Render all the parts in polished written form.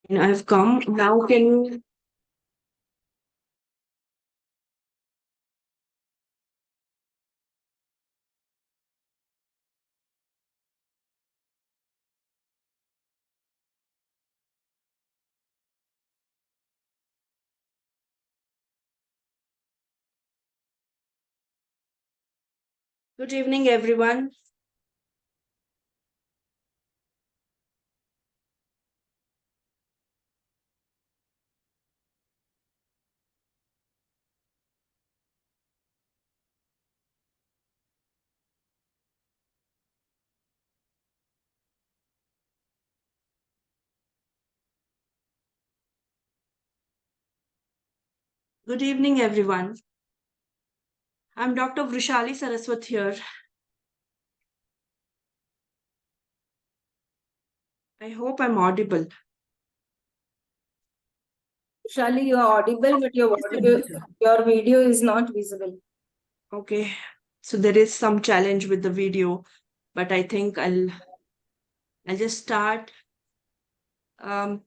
And I've come. Now can you? Good evening, everyone. Good evening, everyone. I'm Dr. Vrishali Saraswat here. I hope I'm audible. Shali, you are audible, but your video is not visible. Okay. So there is some challenge with the video, but I think I'll just start. Um,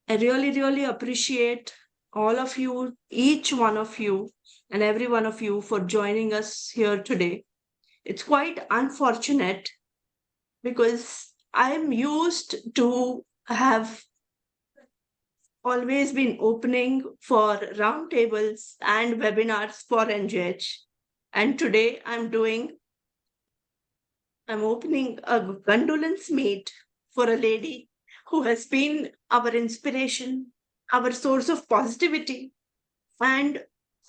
I really appreciate all of you, each one of you, and every one of you for joining us here today. It's quite unfortunate because I'm used to have always been opening for roundtables and webinars for NJH. And today I'm opening a condolence meet for a lady who has been our inspiration, our source of positivity, and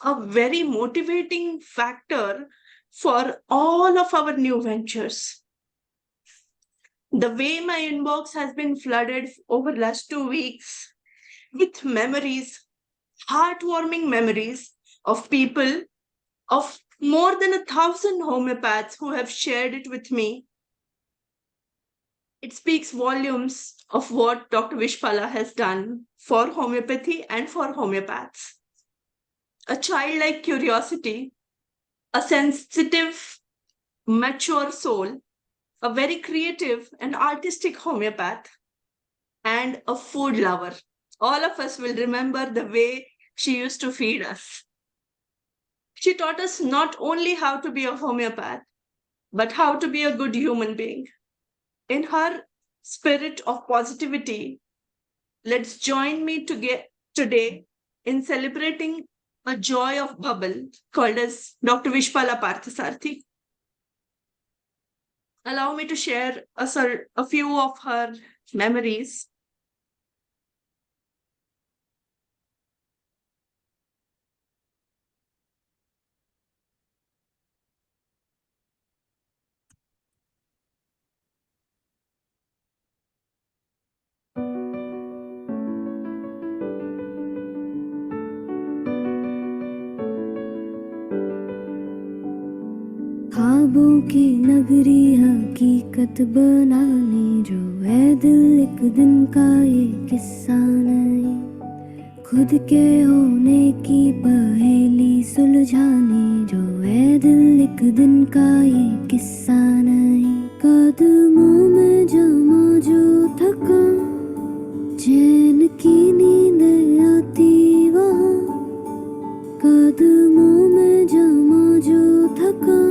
a very motivating factor for all of our new ventures. The way my inbox has been flooded over last 2 weeks with memories, heartwarming memories of people, of more than 1,000 homeopaths who have shared it with me. It speaks volumes of what Dr. Vishpala has done for homeopathy and for homeopaths. A childlike curiosity, a sensitive, mature soul, a very creative and artistic homeopath, and a food lover. All of us will remember the way she used to feed us. She taught us not only how to be a homeopath, but how to be a good human being. In her spirit of positivity, let's join me to get today in celebrating a joy of bubble called as Dr. Vishpala Parthasarthi. Allow me to share a few of her memories. ख्वाबों की नगरी हकीकत बनाने जो है दिल एक दिन का ये किस्सा नहीं, खुद के होने की पहेली सुलझाने जो है दिल एक दिन का ये किस्सा नहीं। कदमों में जमा जो थका, चैन की नींद आती वहाँ, कदमों में जमा जो थका,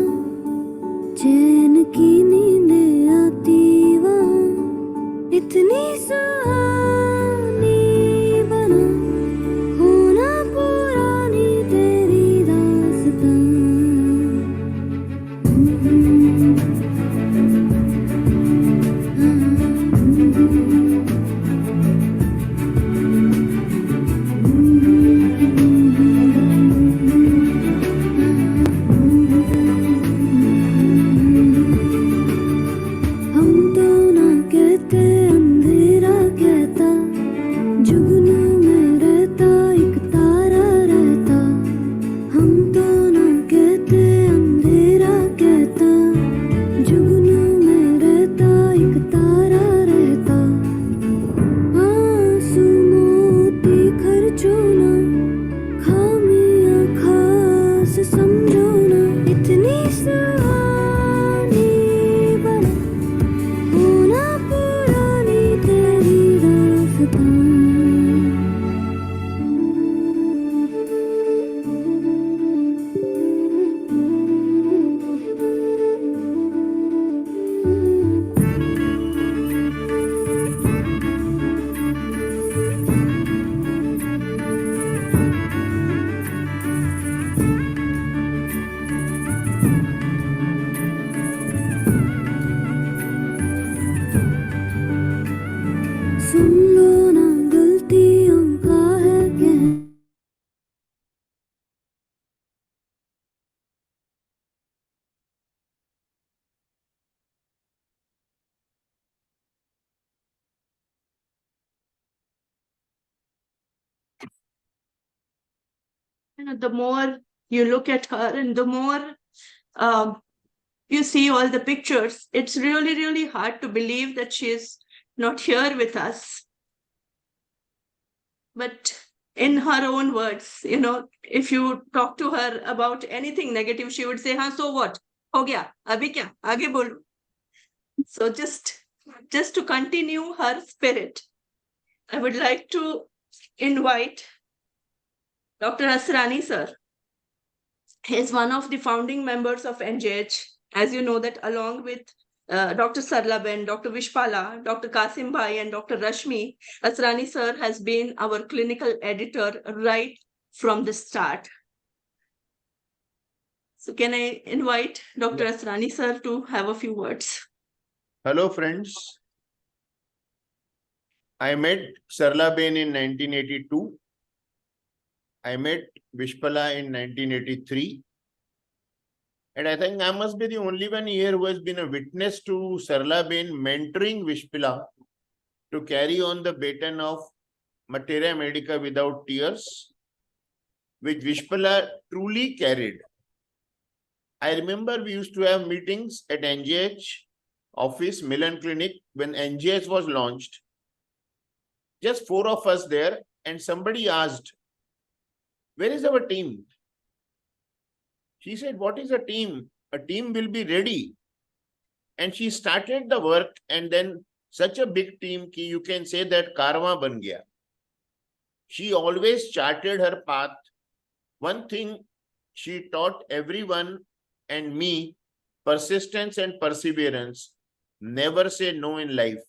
चैन की नींद आती वहाँ, इतनी सुहानी बना होना पुरानी तेरी दास्तां। the more you look at her and the more you see all the pictures, it's really, really hard to believe that she's not here with us. But in her own words, if you talk to her about anything negative, she would say, "Haan, so what? Ho gaya, abhi kya? Aage bolo." So just to continue her spirit, I would like to invite Dr. Asrani sir. He is one of the founding members of NJH. As you know that along with Dr. Sarlaben, Dr. Vishpala, Dr. Kasim Bhai, and Dr. Rashmi, Asrani sir has been our clinical editor right from the start. So can I invite Dr. Asrani sir to have a few words? Hello friends. I met Sarlaben in 1982. I met Vishpala in 1983. And I think I must be the only one here who has been a witness to Sarlaben mentoring Vishpala to carry on the baton of Materia Medica without tears, which Vishpala truly carried. I remember we used to have meetings at NJH office, Milan Clinic, when NJH was launched. Just 4 of us there, and somebody asked, "Where is our team?" She said, "What is a team? A team will be ready." And she started the work, and then such a big team ki you can say that karma ban gaya. She always charted her path. One thing she taught everyone and me, persistence and perseverance. Never say no in life.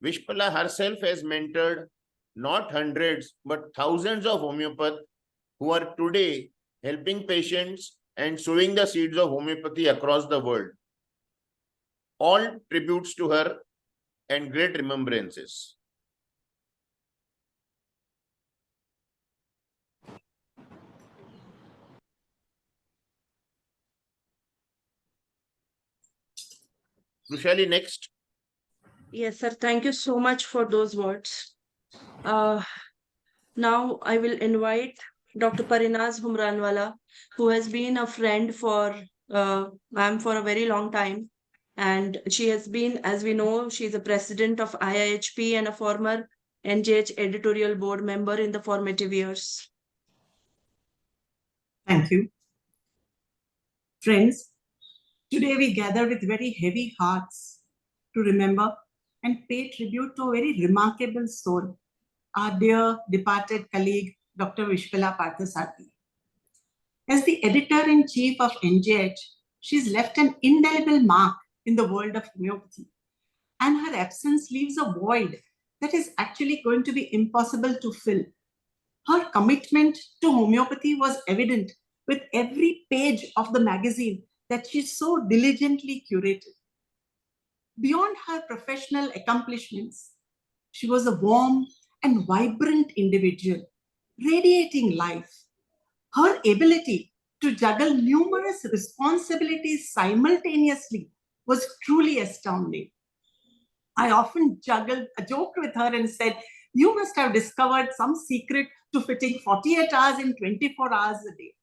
Vishpala herself has mentored not hundreds but thousands of homeopaths who are today helping patients and sowing the seeds of homeopathy across the world. All tributes to her and great remembrances. Rushali, next. Yes, sir. Thank you so much for those words. Now I will invite Dr. Parinaz Humranwala, who has been a friend for ma'am for a very long time. And she has been, as we know, she's a president of IIHP and a former NJH editorial board member in the formative years. Thank you. Friends, today we gather with very heavy hearts to remember and pay tribute to a very remarkable soul, our dear departed colleague, Dr. Vishpala Parthasarathi. As the editor-in-chief of NJH, she's left an indelible mark in the world of homeopathy, and her absence leaves a void that is actually going to be impossible to fill. Her commitment to homeopathy was evident with every page of the magazine that she so diligently curated. Beyond her professional accomplishments, she was a warm and vibrant individual, radiating life. Her ability to juggle numerous responsibilities simultaneously was truly astounding. I often joked with her and said, "You must have discovered some secret to fitting 48 hours in 24 hours a day."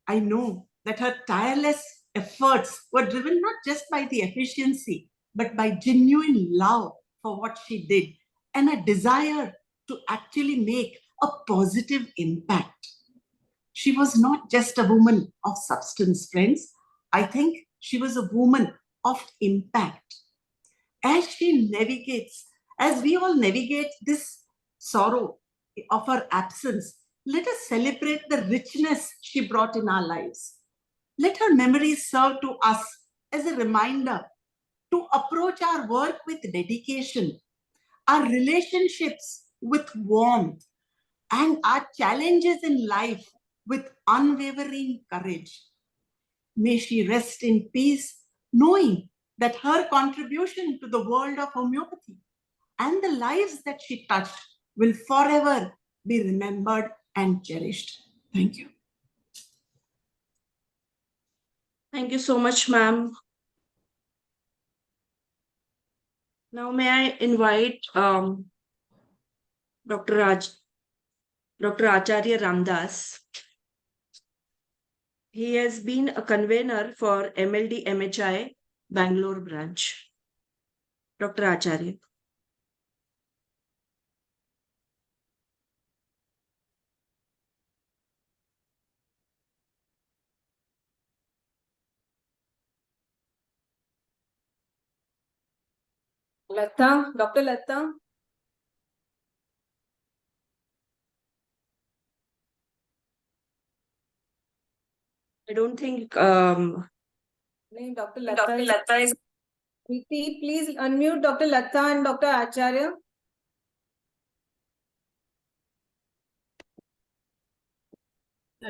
I know that her tireless efforts were driven not just by the efficiency, but by genuine love for what she did and a desire to actually make a positive impact. She was not just a woman of substance, friends. I think she was a woman of impact. As she navigates, as we all navigate this sorrow of her absence, let us celebrate the richness she brought in our lives. Let her memories serve to us as a reminder to approach our work with dedication, our relationships with warmth, and our challenges in life with unwavering courage. May she rest in peace, knowing that her contribution to the world of homeopathy and the lives that she touched will forever be remembered and cherished. Thank you. Thank you so much, ma'am. Now may I invite Dr. Dr. Acharya Ramdas. He has been a convener for MLD MHI Bangalore branch. Dr. Acharya. Lata, Dr. Lata. I don't think Dr. Lata is. Preeti, please unmute Dr. Lata and Dr. Acharya.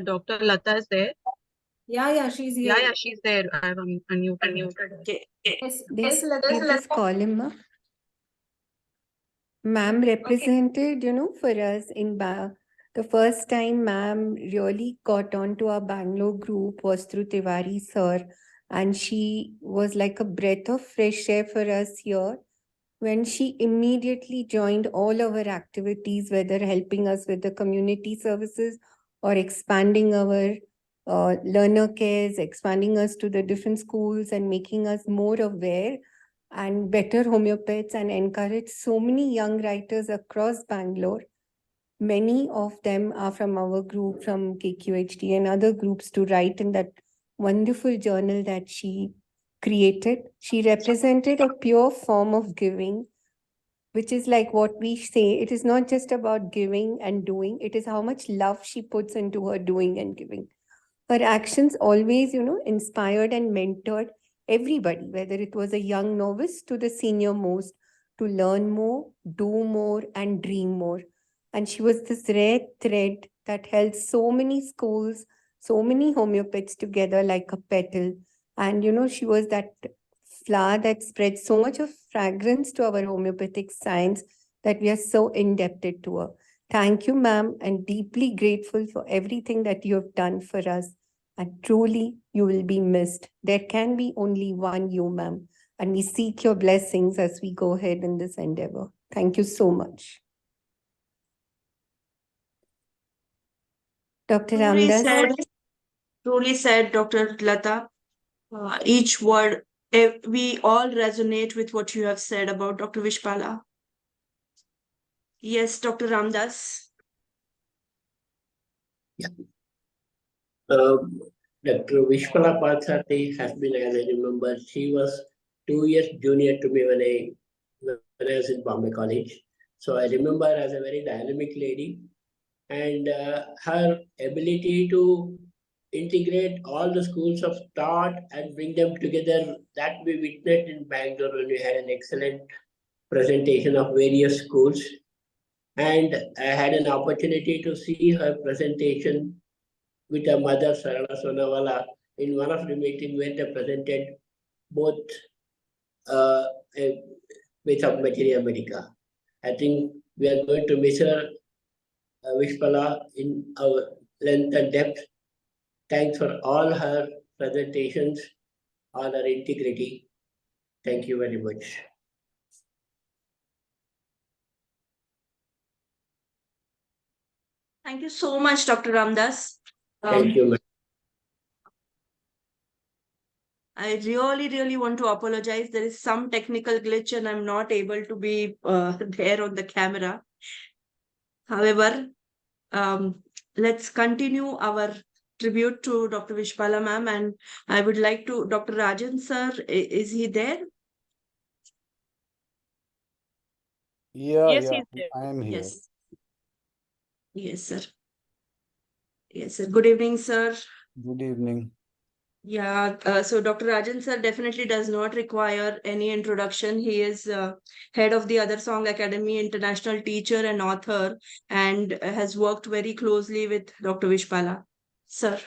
Dr. Lata is there. Yeah, she's here. Yeah, she's there. I'm unmuted. okay. Yes, This, Lata. you just call him up. Ma'am represented, for us in the first time ma'am really got onto our Bangalore group was through Tiwari sir. And she was like a breath of fresh air for us here when she immediately joined all our activities, whether helping us with the community services or expanding our learner cares, expanding us to the different schools and making us more aware and better homeopaths and encourage so many young writers across Bangalore. Many of them are from our group, from KQHD and other groups, to write in that wonderful journal that she created. She represented a pure form of giving, which is like what we say. It is not just about giving and doing, it is how much love she puts into her doing and giving. Her actions always, inspired and mentored everybody, whether it was a young novice to the senior most, to learn more, do more, and dream more. And she was this rare thread that held so many schools, so many homeopaths together like a petal. And, she was that flower that spreads so much of fragrance to our homeopathic science that we are so indebted to her. Thank you, ma'am, and deeply grateful for everything that you have done for us. And truly, you will be missed. There can be only one you, ma'am. And we seek your blessings as we go ahead in this endeavor. Thank you so much. Dr. Ramdas. Truly said, Dr. Lata. Each word, we all resonate with what you have said about Dr. Vishpala. Yes, Dr. Ramdas. Dr. Vishpala Pathati has been, as I remember, she was 2 years junior to me when I was in Bombay College. So I remember her as a very dynamic lady, and her ability to integrate all the schools of thought and bring them together, that we witnessed in Bangalore when we had an excellent presentation of various schools. And I had an opportunity to see her presentation with her mother, Sarala Sonawala, in one of the meetings where they presented both with of Materia Medica. I think we are going to miss her, Vishpala, in our length and depth. Thanks for all her presentations, all her integrity. Thank you very much. Thank you so much, Dr. Ramdas. Thank you, ma'am. I really want to apologize. There is some technical glitch and I'm not able to be there on the camera. However, let's continue our tribute to Dr. Vishpala ma'am, and I would like to, Dr. Rajan sir, is he there? Yes, he's there. I am here. Yes. Yes, sir. Yes, sir. Good evening, sir. Good evening. Yeah, so Dr. Rajan sir definitely does not require any introduction. He is head of the Other Song Academy, international teacher and author, and has worked very closely with Dr. Vishpala. Sir.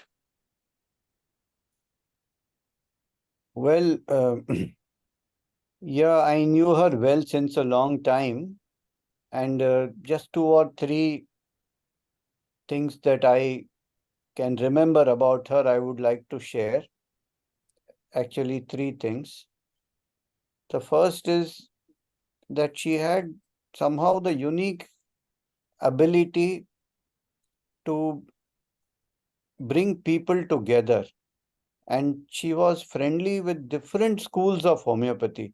Well, yeah, I knew her well since a long time, and just 2 or 3 things that I can remember about her, I would like to share. Actually, 3 things. The first is that she had somehow the unique ability to bring people together. And she was friendly with different schools of homeopathy.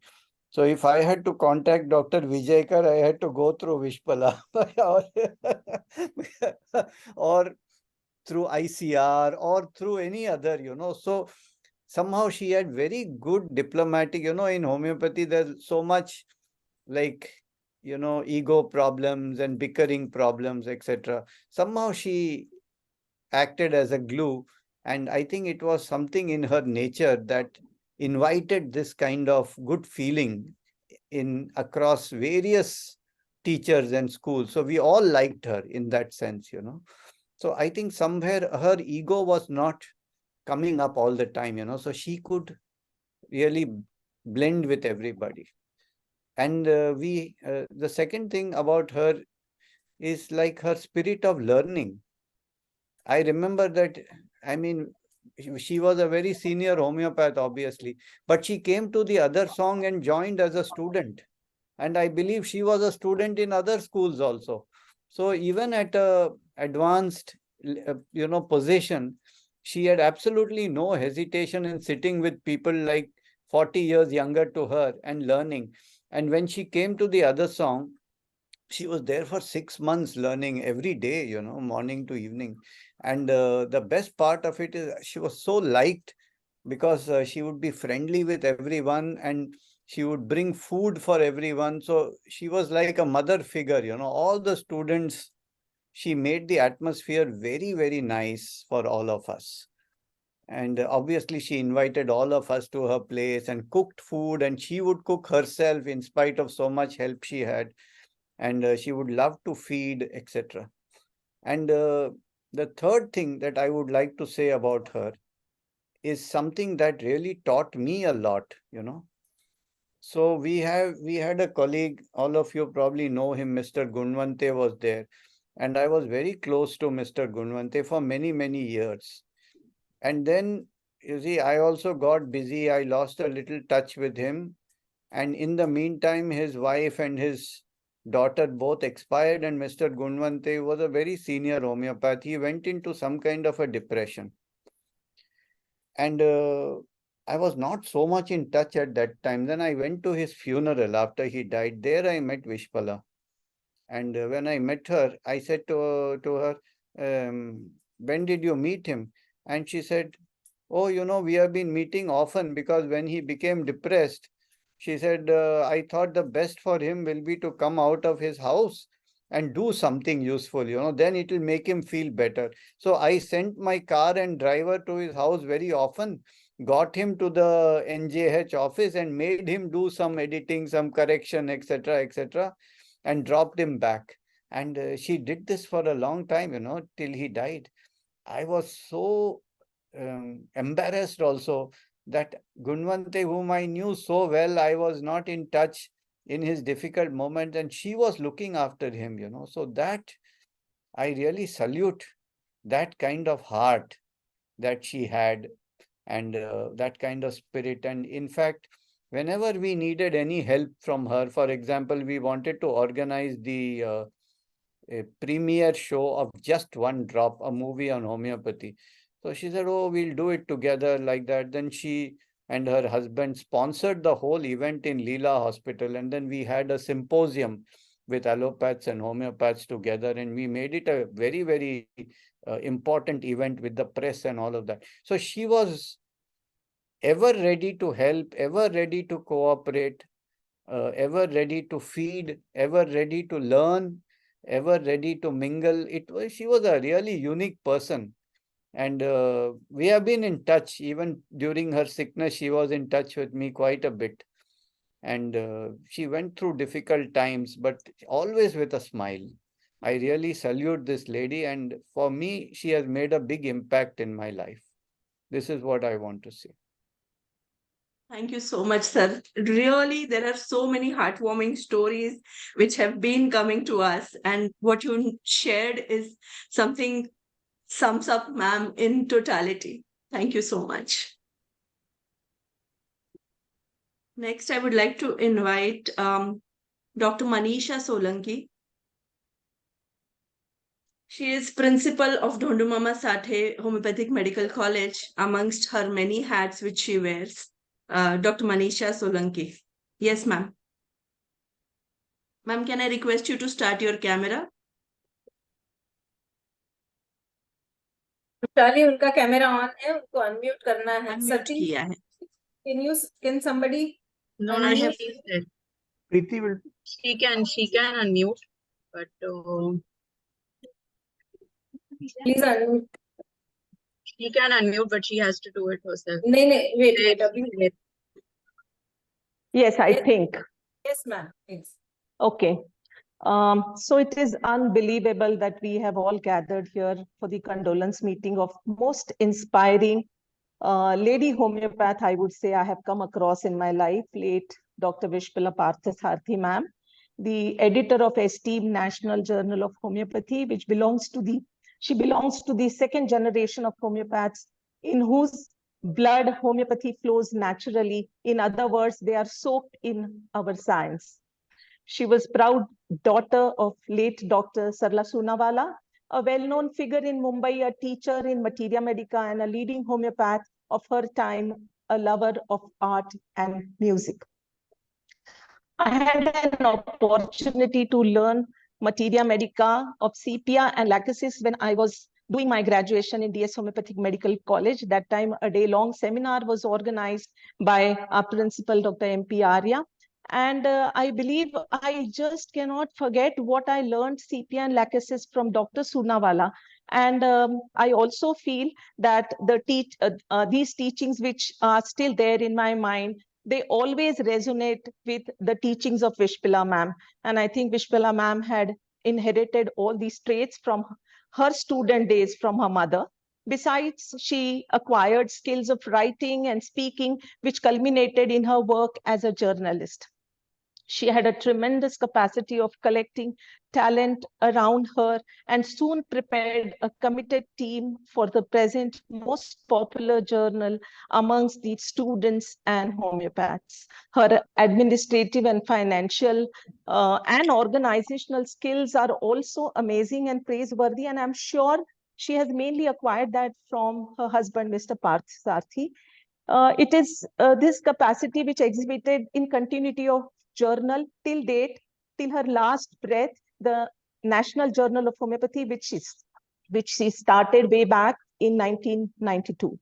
So if I had to contact Dr. Vijaykar, I had to go through Vishpala or through ICR or through any other, So somehow she had very good diplomatic, in homeopathy, there's so much like, ego problems and bickering problems, etc. Somehow she acted as a glue. And I think it was something in her nature that invited this kind of good feeling in across various teachers and schools. So we all liked her in that sense, So I think somewhere her ego was not coming up all the time, so she could really blend with everybody. And the second thing about her is like her spirit of learning. I remember that, I mean, she was a very senior homeopath, obviously, but she came to the other song and joined as a student. And I believe she was a student in other schools also. So even at a advanced, position, she had absolutely no hesitation in sitting with people like 40 years younger to her and learning. And when she came to the other song, she was there for 6 months learning every day, morning to evening. And the best part of it is she was so liked because she would be friendly with everyone and she would bring food for everyone. So she was like a mother figure, all the students. She made the atmosphere very, very nice for all of us. And obviously, she invited all of us to her place and cooked food, and she would cook herself in spite of so much help she had. And she would love to feed, etc. And the third thing that I would like to say about her is something that really taught me a lot, So we had a colleague, all of you probably know him, Mr. Gunwante was there. And I was very close to Mr. Gunwante for many, many years. And then, you see, I also got busy. I lost a little touch with him. And in the meantime, his wife and his daughter both expired, and Mr. Gunwante was a very senior homeopath. He went into some kind of a depression. And I was not so much in touch at that time. Then I went to his funeral after he died. There I met Vishpala. And when I met her, I said to her, when did you meet him? And she said, oh, we have been meeting often because when he became depressed, she said, I thought the best for him will be to come out of his house and do something useful, then it will make him feel better. So I sent my car and driver to his house very often, got him to the NJH office and made him do some editing, some correction, etc., etc., and dropped him back. And she did this for a long time, till he died. I was so embarrassed also that Gunwante, whom I knew so well, I was not in touch in his difficult moments, and she was looking after him, So that I really salute that kind of heart that she had and that kind of spirit. And in fact, whenever we needed any help from her, for example, we wanted to organize a premiere show of Just One Drop, a movie on homeopathy. So she said, oh, we'll do it together like that. Then she and her husband sponsored the whole event in Leela Hospital. And then we had a symposium with allopaths and homeopaths together. And we made it a very, very important event with the press and all of that. So she was ever ready to help, ever ready to cooperate, ever ready to feed, ever ready to learn, ever ready to mingle. She was a really unique person. And we have been in touch. Even during her sickness, she was in touch with me quite a bit. And she went through difficult times, but always with a smile. I really salute this lady. And for me, she has made a big impact in my life. This is what I want to say. Thank you so much, sir. Really, there are so many heartwarming stories which have been coming to us, and what you shared is something sums up ma'am in totality. Thank you so much. Next, I would like to invite Dr. Manisha Solanki. She is principal of Dhondumama Sathe Homeopathic Medical College, amongst her many hats which she wears. Dr. Manisha Solanki. Yes, ma'am. Ma'am, can I request you to start your camera? Vishali, उनका camera on है, उनको unmute करना है. Unmute Sachin, किया है. can somebody No, I no, have- she said Preeti will. she can unmute, but please unmute? she can unmute, but she has to do it herself. नहीं, wait. अभी. Yes, I Yes. think. Yes, ma'am. Please. Okay. So it is unbelievable that we have all gathered here for the condolence meeting of most inspiring lady homeopath, I would say, I have come across in my life, late Dr. Vishpala Parthasarathy ma'am, the editor of esteemed National Journal of Homeopathy, which belongs to the second generation of homeopaths in whose blood homeopathy flows naturally. In other words, they are soaked in our science. She was proud daughter of late Dr. Sarla Soonawala, a well-known figure in Mumbai, a teacher in Materia Medica, and a leading homeopath of her time, a lover of art and music. I had an opportunity to learn Materia Medica of sepia and lachesis when I was doing my graduation in DS Homeopathic Medical College. That time, a day-long seminar was organized by our principal, Dr. M.P. Arya. And I believe I just cannot forget what I learned sepia and lachesis from Dr. Soonawala. And I also feel that these teachings, which are still there in my mind, they always resonate with the teachings of Vishpala ma'am. And I think Vishpala ma'am had inherited all these traits from her student days from her mother. Besides, she acquired skills of writing and speaking, which culminated in her work as a journalist. She had a tremendous capacity of collecting talent around her and soon prepared a committed team for the present most popular journal amongst the students and homeopaths. Her administrative and financial and organizational skills are also amazing and praiseworthy, and I'm sure she has mainly acquired that from her husband, Mr. Parth Sarthi. It is this capacity which exhibited in continuity of journal till date, till her last breath, the National Journal of Homeopathy, which she started way back in 1992.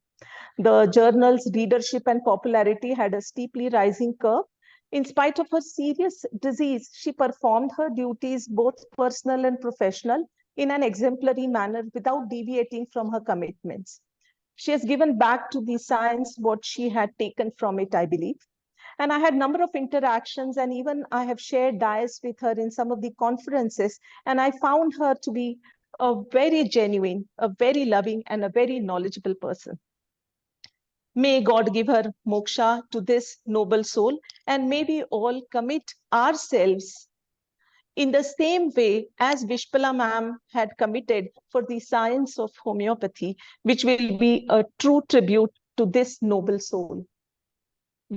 The journal's readership and popularity had a steeply rising curve. In spite of her serious disease, she performed her duties, both personal and professional, in an exemplary manner without deviating from her commitments. She has given back to the science what she had taken from it, I believe. And I had a number of interactions, and even I have shared dais with her in some of the conferences, and I found her to be a very genuine, a very loving, and a very knowledgeable person. May God give her moksha to this noble soul, and may we all commit ourselves in the same way as Vishpala ma'am had committed for the science of homeopathy, which will be a true tribute to this noble soul.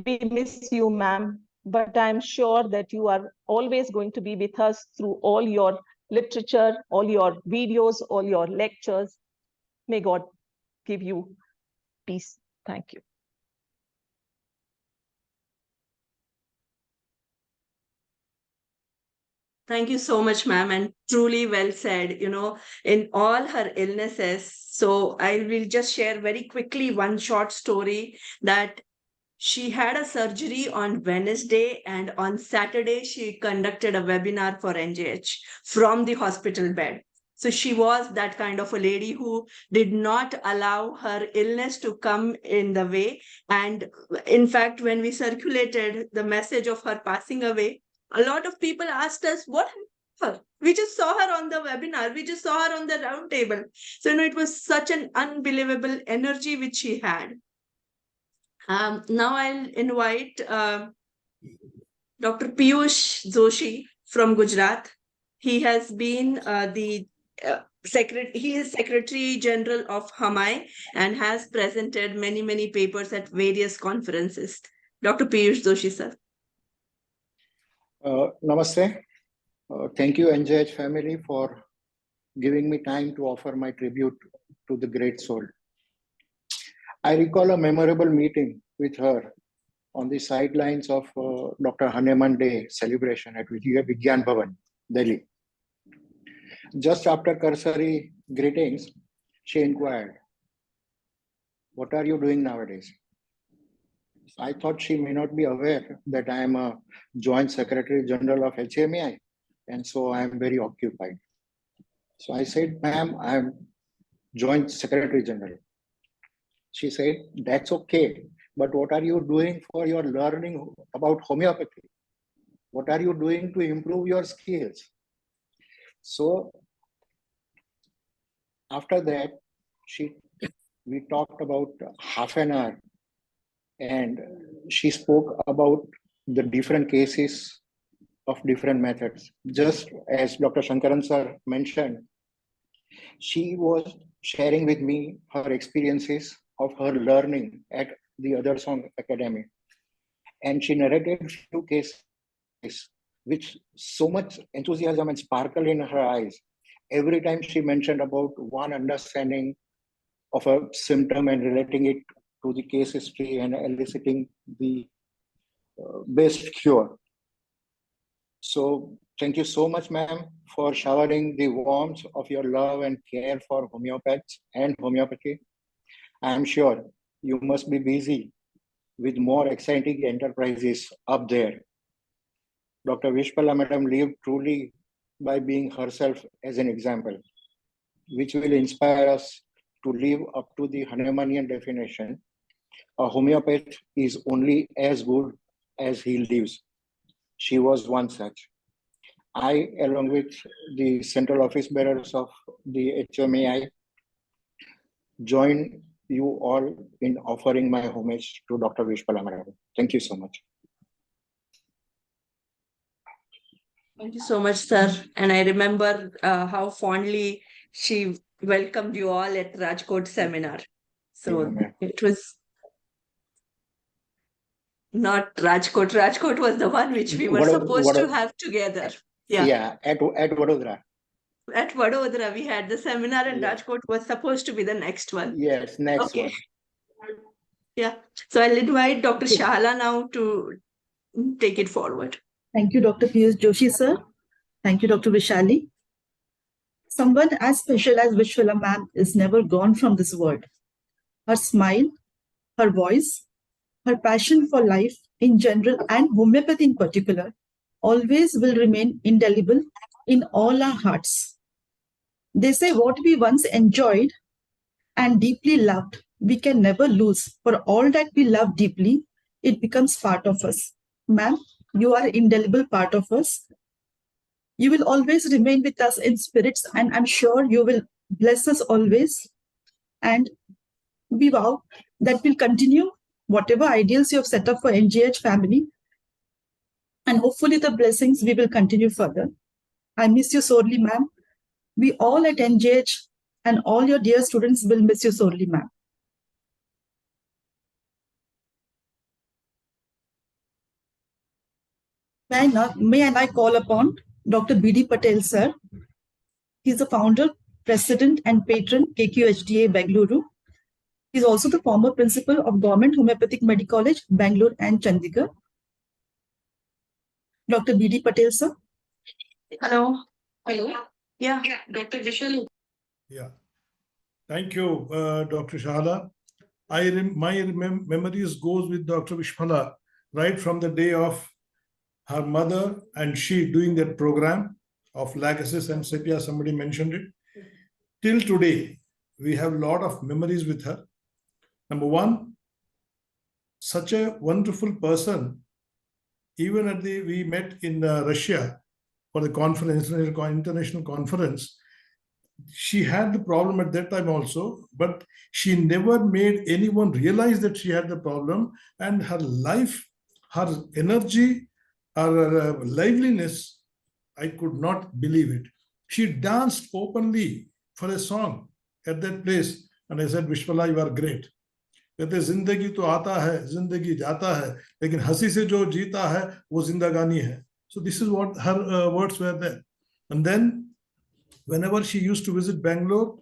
We miss you, ma'am, but I'm sure that you are always going to be with us through all your literature, all your videos, all your lectures. May God give you peace. Thank you. Thank you so much, ma'am, and truly well said, in all her illnesses. So I will just share very quickly one short story that she had a surgery on Wednesday, and on Saturday, she conducted a webinar for NJH from the hospital bed. So she was that kind of a lady who did not allow her illness to come in the way. And in fact, when we circulated the message of her passing away, a lot of people asked us, what happened? We just saw her on the webinar. We just saw her on the round table. So, it was such an unbelievable energy which she had. Now I'll invite Dr. Piyush Joshi from Gujarat. He has been he is Secretary General of HAMAI and has presented many papers at various conferences. Dr. Piyush Joshi, sir. Namaste. Thank you, NJH family, for giving me time to offer my tribute to the great soul. I recall a memorable meeting with her on the sidelines of Dr. Hanuman Day celebration at Vigyan Bhavan, Delhi. Just after cursory greetings, she inquired, "What are you doing nowadays?" I thought she may not be aware that I am a Joint Secretary General of HMAI, and so I am very occupied. So I said, "Ma'am, I am Joint Secretary General." She said, "That's okay, but what are you doing for your learning about homeopathy? What are you doing to improve your skills?" So after that, we talked about half an hour, and she spoke about the different cases of different methods. Just as Dr. Shankaran sir mentioned, she was sharing with me her experiences of her learning at the Other Song Academy. And she narrated few cases with so much enthusiasm and sparkle in her eyes. Every time she mentioned about one understanding of a symptom and relating it to the case history and eliciting the best cure. So thank you so much, ma'am, for showering the warmth of your love and care for homeopaths and homeopathy. I am sure you must be busy with more exciting enterprises up there. Dr. Vishpala madam lived truly by being herself as an example, which will inspire us to live up to the Hahnemanian definition. A homeopath is only as good as he lives. She was one such. I, along with the central office bearers of the HMAI, join you all in offering my homage to Dr. Vishpala madam. Thank you so much. Thank you so much, sir. And I remember how fondly she welcomed you all at Rajkot seminar. So it was not Rajkot. Rajkot was the one which we were supposed to have together. Yeah, at Vadodara. At Vadodara, we had the seminar, and Rajkot was supposed to be the next one. Yes, next one. Yeah. So I'll invite Dr. Shahala now to take it forward. Thank you, Dr. Piyush Joshi, sir. Thank you, Dr. Vishali. Someone as special as Vishpala ma'am is never gone from this world. Her smile, her voice, her passion for life in general and homeopathy in particular always will remain indelible in all our hearts. They say what we once enjoyed and deeply loved, we can never lose. For all that we love deeply, it becomes part of us. Ma'am, you are an indelible part of us. You will always remain with us in spirits, and I'm sure you will bless us always. And we vow that we'll continue whatever ideals you have set up for NJH family. And hopefully the blessings we will continue further. I miss you sorely, ma'am. We all at NJH and all your dear students will miss you sorely, ma'am. May I call upon Dr. B.D. Patel, sir. He's the founder, president, and patron KQHDA Bengaluru. He's also the former principal of Government Homeopathic Medical College, Bangalore and Chandigarh. Dr. B.D. Patel, sir. Hello. Hello. Yeah, Dr. Vishal. Yeah. Thank you, Dr. Shahala. My memories goes with Dr. Vishpala right from the day of her mother and she doing that program of Lagasis and Sepia, somebody mentioned it. Till today, we have a lot of memories with her. Number one, such a wonderful person. Even we met in Russia for the conference, international conference. She had the problem at that time also, but she never made anyone realize that she had the problem, and her life, her energy, her liveliness, I could not believe it. She danced openly for a song at that place, and I said, Vishpala, you are great. कहते जिंदगी तो आता है, जिंदगी जाता है, लेकिन हंसी से जो जीता है वो जिंदगानी है. So this is what her words were there. And then whenever she used to visit Bangalore,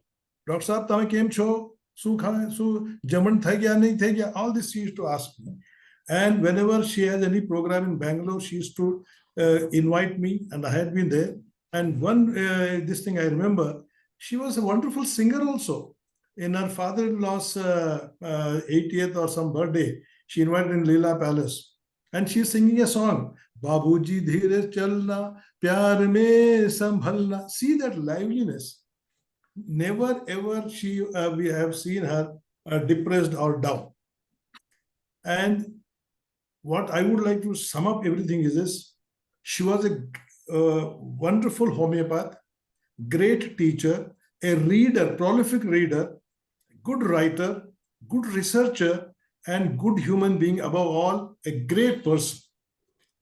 Dr. Saab, tame kem cho? Su kha, su jaman thai gya, nahi thai gya? All this she used to ask me. And whenever she has any program in Bangalore, she used to invite me, and I had been there. And one this thing I remember, she was a wonderful singer also. In her father-in-law's 80th or some birthday, she invited in Leela Palace, and she's singing a song. Babuji dheere chalna, pyar mein sambhalna. See that liveliness. Never ever we have seen her depressed or down. And what I would like to sum up everything is this: she was a wonderful homeopath, great teacher, a reader, prolific reader, good writer, good researcher, and good human being, above all, a great person.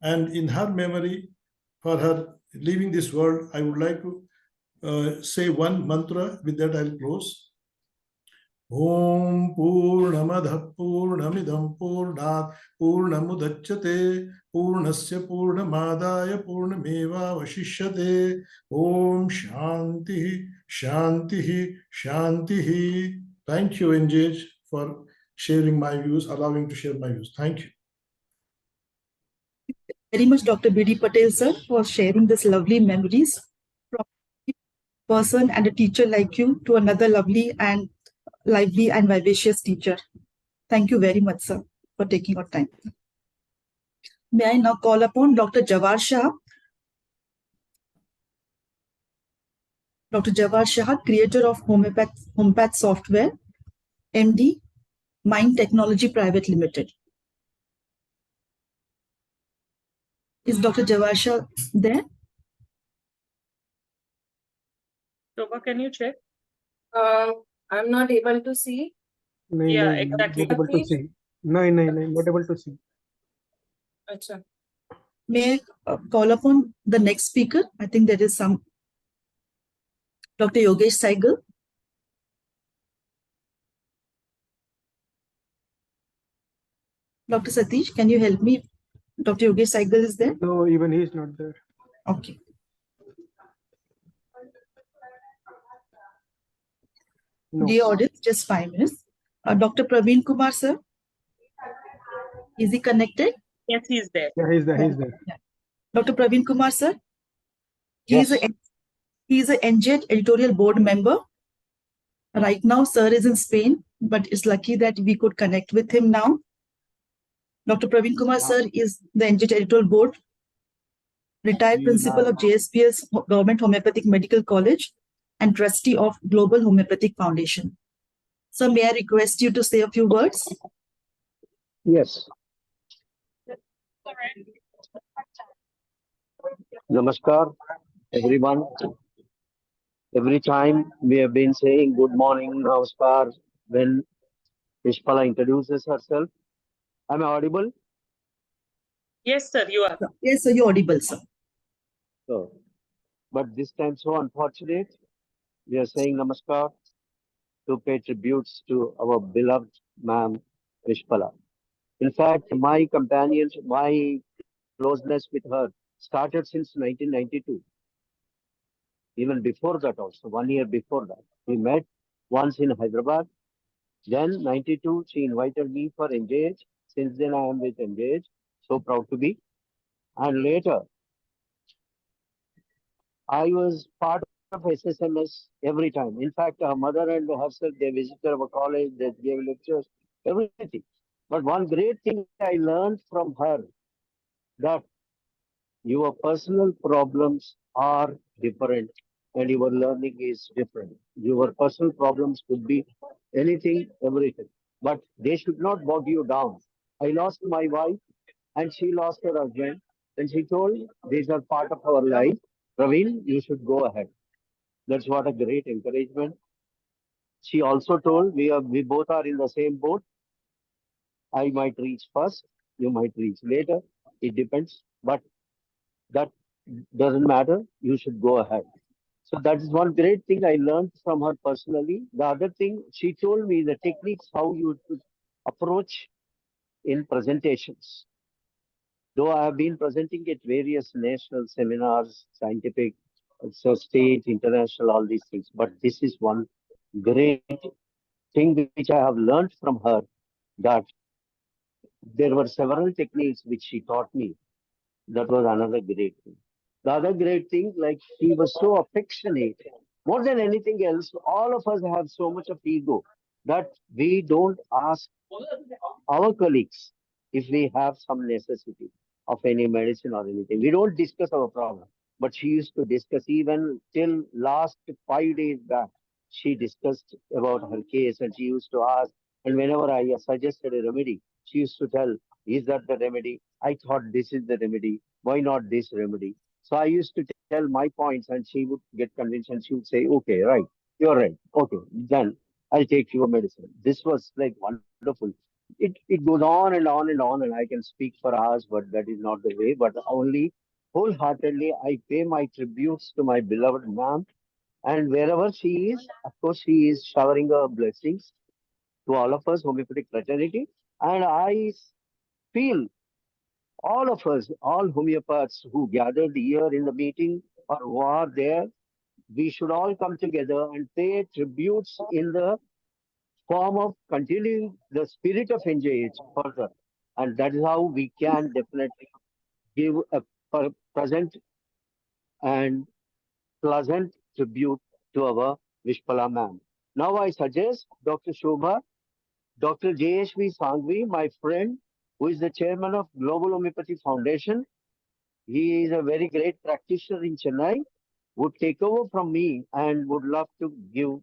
And in her memory, for her leaving this world, I would like to say one mantra. With that, I'll close. Om Purnamadah Purnamidam Purnat Purnamudachyate Purnasya Purnamadaya Purnameva Vashishyate. Om Shanti Shanti Shanti. Thank you, NJH, for sharing my views, allowing to share my views. Thank you. Very much, Dr. B.D. Patel, sir, for sharing this lovely memories from a person and a teacher like you to another lovely and lively and vivacious teacher. Thank you very much, sir, for taking your time. May I now call upon Dr. Jawar Shah. Dr. Jawar Shah, creator of Homeopath Software, MD, Mind Technology Private Limited. Is Dr. Jawar Shah there? Shobha, can you check? I'm not able to see. Yeah, exactly. Not able to see. No, not able to see. Achha. May I call upon the next speaker? I think there is some. Dr. Yogesh Saigal. Dr. Satish, can you help me? Dr. Yogesh Saigal is there? No, even he is not there. Okay. No. Dear audience, just 5 minutes. Dr. Praveen Kumar, sir. Is he connected? Yes, he's there. Yeah, he's there. He's there. Yeah. Dr. Praveen Kumar, sir. Yes. He is a NJH editorial board member. Right now, sir is in Spain, but it's lucky that we could connect with him now. Dr. Praveen Kumar, sir, is the NJH editorial board, retired principal of JSPS Government Homeopathic Medical College, and trustee of Global Homeopathic Foundation. Sir, may I request you to say a few words? Yes. Namaskar, everyone. Every time we have been saying good morning, Namaskar, when Vishpala introduces herself. Am I audible? Yes, sir, you are. Yes, sir, you're audible, sir. So, but this time so unfortunate, we are saying Namaskar to pay tributes to our beloved ma'am Vishpala. In fact, my companions, my closeness with her started since 1992. Even before that also, 1 year before that. We met once in Hyderabad. Then 92, she invited me for NJH. Since then, I am with NJH. So proud to be. And later, I was part of SSMS every time. In fact, her mother and herself, they visited our college, they gave lectures, everything. But one great thing I learned from her, that your personal problems are different and your learning is different. Your personal problems could be anything, everything, but they should not bog you down. I lost my wife and she lost her husband, and she told, these are part of our life. Praveen, you should go ahead. That's what a great encouragement. She also told, we both are in the same boat. I might reach first, you might reach later. It depends, but that doesn't matter. You should go ahead. So that is one great thing I learned from her personally. The other thing, she told me the techniques how you should approach in presentations. Though I have been presenting at various national seminars, scientific, so state, international, all these things. But this is one great thing which I have learned from her, that there were several techniques which she taught me. That was another great thing. The other great thing, like she was so affectionate. More than anything else, all of us have so much of ego that we don't ask our colleagues if we have some necessity of any medicine or anything. We don't discuss our problem. But she used to discuss even till last 5 days back. She discussed about her case and she used to ask. And whenever I suggested a remedy, she used to tell, is that the remedy? I thought this is the remedy. Why not this remedy? So I used to tell my points and she would get convinced and she would say, okay, right, you're right. Okay, then I'll take your medicine. This was like wonderful. It goes on and on and on, and I can speak for hours, but that is not the way. But only wholeheartedly I pay my tributes to my beloved mom. And wherever she is, of course, she is showering her blessings to all of us, homeopathic fraternity. And I feel all of us, all homeopaths who gathered here in the meeting or who are there, we should all come together and pay tributes in the form of continuing the spirit of NJH further. And that is how we can definitely give a present and pleasant tribute to our Vishpala ma'am. Now I suggest Dr. Shobha, Dr. JHV Sangvi, my friend, who is the chairman of Global Homeopathy Foundation. He is a very great practitioner in Chennai, would take over from me and would love to give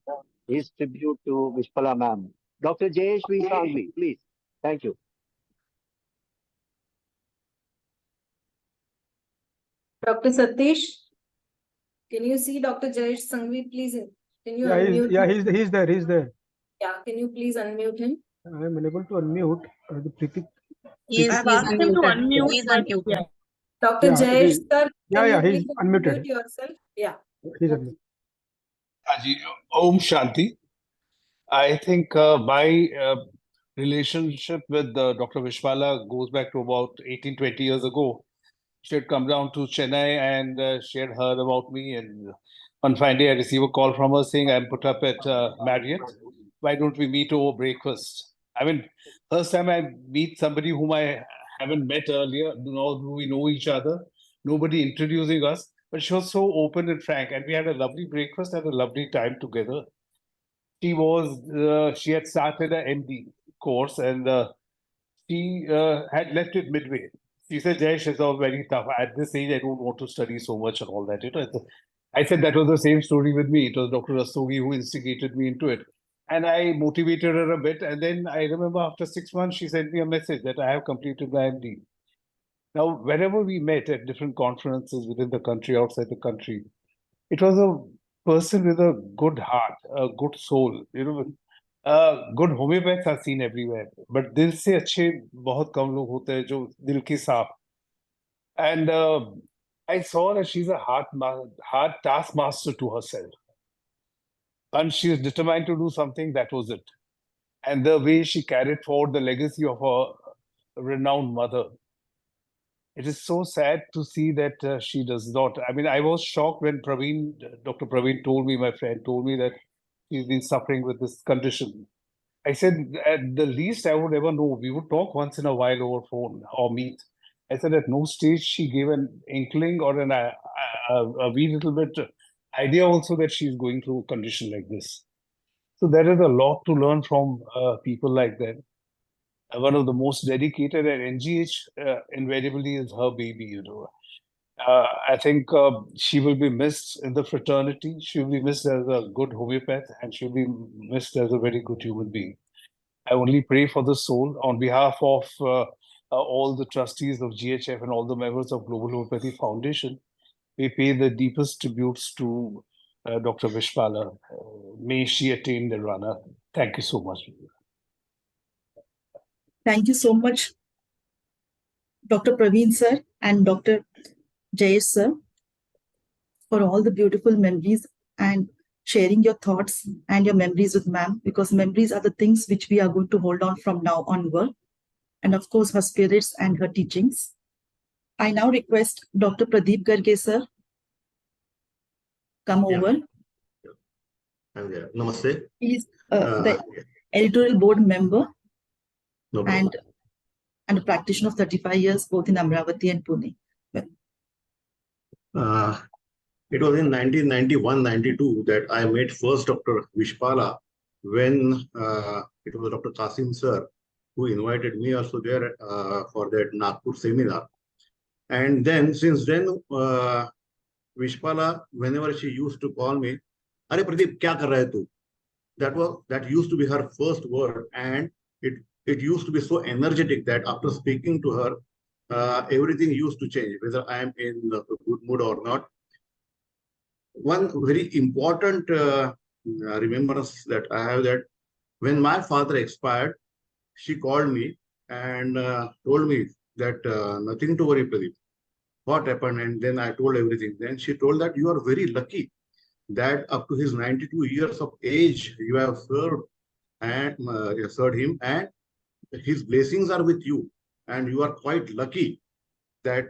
his tribute to Vishpala ma'am. Dr. JHV Sangvi, please. Thank you. Dr. Satish, can you see Dr. Jayesh Sangvi, please? Can you unmute him? He's there. Yeah, can you please unmute him? I am unable to unmute. I've asked him to unmute. He's unmuted. Dr. Jayesh, sir, can you he's please unmuted. unmute yourself? Yeah. He's unmuted. Haji, Om Shanti. I think my relationship with Dr. Vishpala goes back to about 18-20 years ago. She had come down to Chennai and she had heard about me. And one fine day, I received a call from her saying, I'm put up at Marriott. Why don't we meet over breakfast? I mean, first time I meet somebody whom I haven't met earlier, nor do we know each other, nobody introducing us. But she was so open and frank, and we had a lovely breakfast and a lovely time together. She had started an MD course and she had left it midway. She said, Jayesh, it's all very tough. At this age, I don't want to study so much and all that. I said that was the same story with me. It was Dr. Rastogi who instigated me into it. And I motivated her a bit. And then I remember after 6 months, she sent me a message that I have completed my MD. Now, wherever we met at different conferences within the country, outside the country, it was a person with a good heart, a good soul. Good homeopaths are seen everywhere, but दिल से अच्छे बहुत कम लोग होते हैं जो दिल के साफ. And I saw that she's a hard taskmaster to herself, and she is determined to do something. That was it. And the way she carried forward the legacy of her renowned mother. It is so sad to see that she does not. I mean, I was shocked when Dr. Praveen told me, my friend told me that she's been suffering with this condition. I said, at the least I would ever know, we would talk once in a while over phone or meet. I said, at no stage she gave an inkling or a wee little bit idea also that she's going through a condition like this. So there is a lot to learn from people like that. One of the most dedicated at NGH invariably is her baby, I think she will be missed in the fraternity. She will be missed as a good homeopath and she'll be missed as a very good human being. I only pray for the soul on behalf of all the trustees of GHF and all the members of Global Homeopathy Foundation. We pay the deepest tributes to Dr. Vishpala. May she attain Nirvana. Thank you so much. Thank you so much, Dr. Praveen sir and Dr. Jayesh sir, for all the beautiful memories and sharing your thoughts and your memories with ma'am, because memories are the things which we are going to hold on from now onward. And of course, her spirits and her teachings. I now request Dr. Pradeep Garge sir come Yeah. over. I'm there. Namaste. He's the Yeah, editorial board member no problem. and a practitioner of 35 years, both in Amravati and Pune. It was in 1991-92 that I met first Dr. Vishpala when it was Dr. Qasim sir who invited me also there for that Nagpur seminar. And then, since then, Vishpala, whenever she used to call me, "Are Pradeep, kya kar raha hai tu?" That used to be her first word, and it used to be so energetic that after speaking to her, everything used to change, whether I am in a good mood or not. One very important remembrance that I have, that when my father expired, she called me and told me that nothing to worry, Pradeep. What happened? And then I told everything. Then she told that you are very lucky that up to his 92 years of age, you have served him, and his blessings are with you. And you are quite lucky that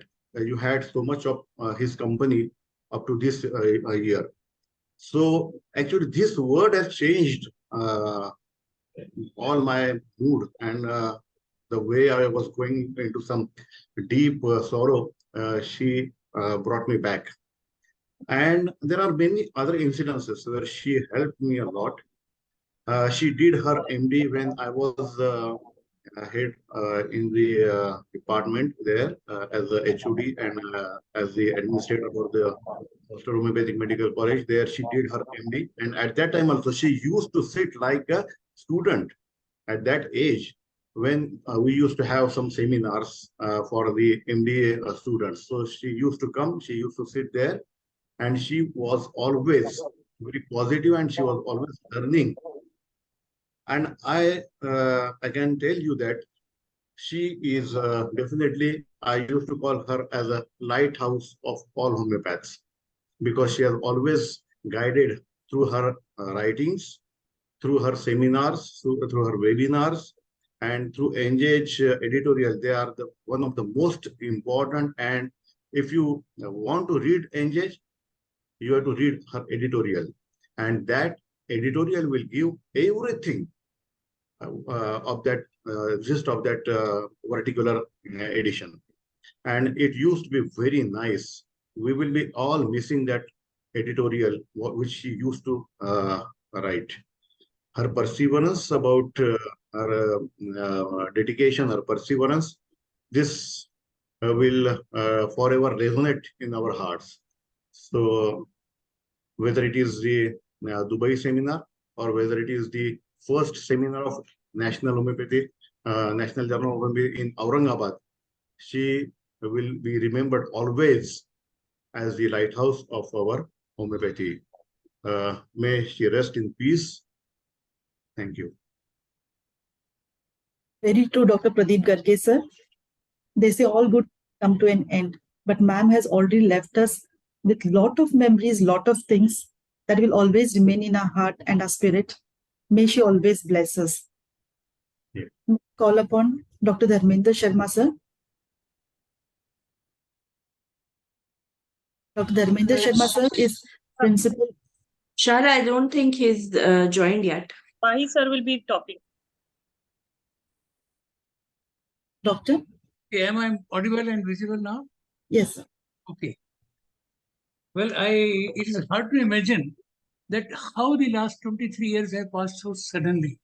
you had so much of his company up to this year. So actually, this word has changed all my mood, and the way I was going into some deep sorrow, she brought me back. And there are many other incidences where she helped me a lot. She did her MD when I was head in the department there as a HOD and as the administrator for the Hospital Homeopathic Medical College. There she did her MD, and at that time also she used to sit like a student at that age when we used to have some seminars for the MD students. So she used to come, she used to sit there, and she was always very positive and she was always learning. And I can tell you that she is definitely, I used to call her as a lighthouse of all homeopaths, because she has always guided through her writings, through her seminars, through her webinars, and through NJH editorial. They are one of the most important. And if you want to read NJH, you have to read her editorial. And that editorial will give everything of that gist of that particular edition. And it used to be very nice. We will be all missing that editorial which she used to write. Her perseverance about her dedication, her perseverance, this will forever resonate in our hearts. So whether it is the Dubai seminar or whether it is the first seminar of National Homeopathy, National Journal of Homeopathy in Aurangabad, she will be remembered always as the lighthouse of our homeopathy. May she rest in peace. Thank you. Very true, Dr. Pradeep Garge, sir. They say all good come to an end, but ma'am has already left us with lot of memories, lot of things that will always remain in our heart and our spirit. May she always bless us. Yeah. Call upon Dr. Dharmendra Sharma, sir. Dr. Dharmendra Sharma, sir, is principal. Shara, I don't think he's joined yet. Mahi sir will be talking. Doctor? Okay, am I audible and visible now? Yes, sir. Okay. Well, it is hard to imagine that how the last 23 years have passed so suddenly.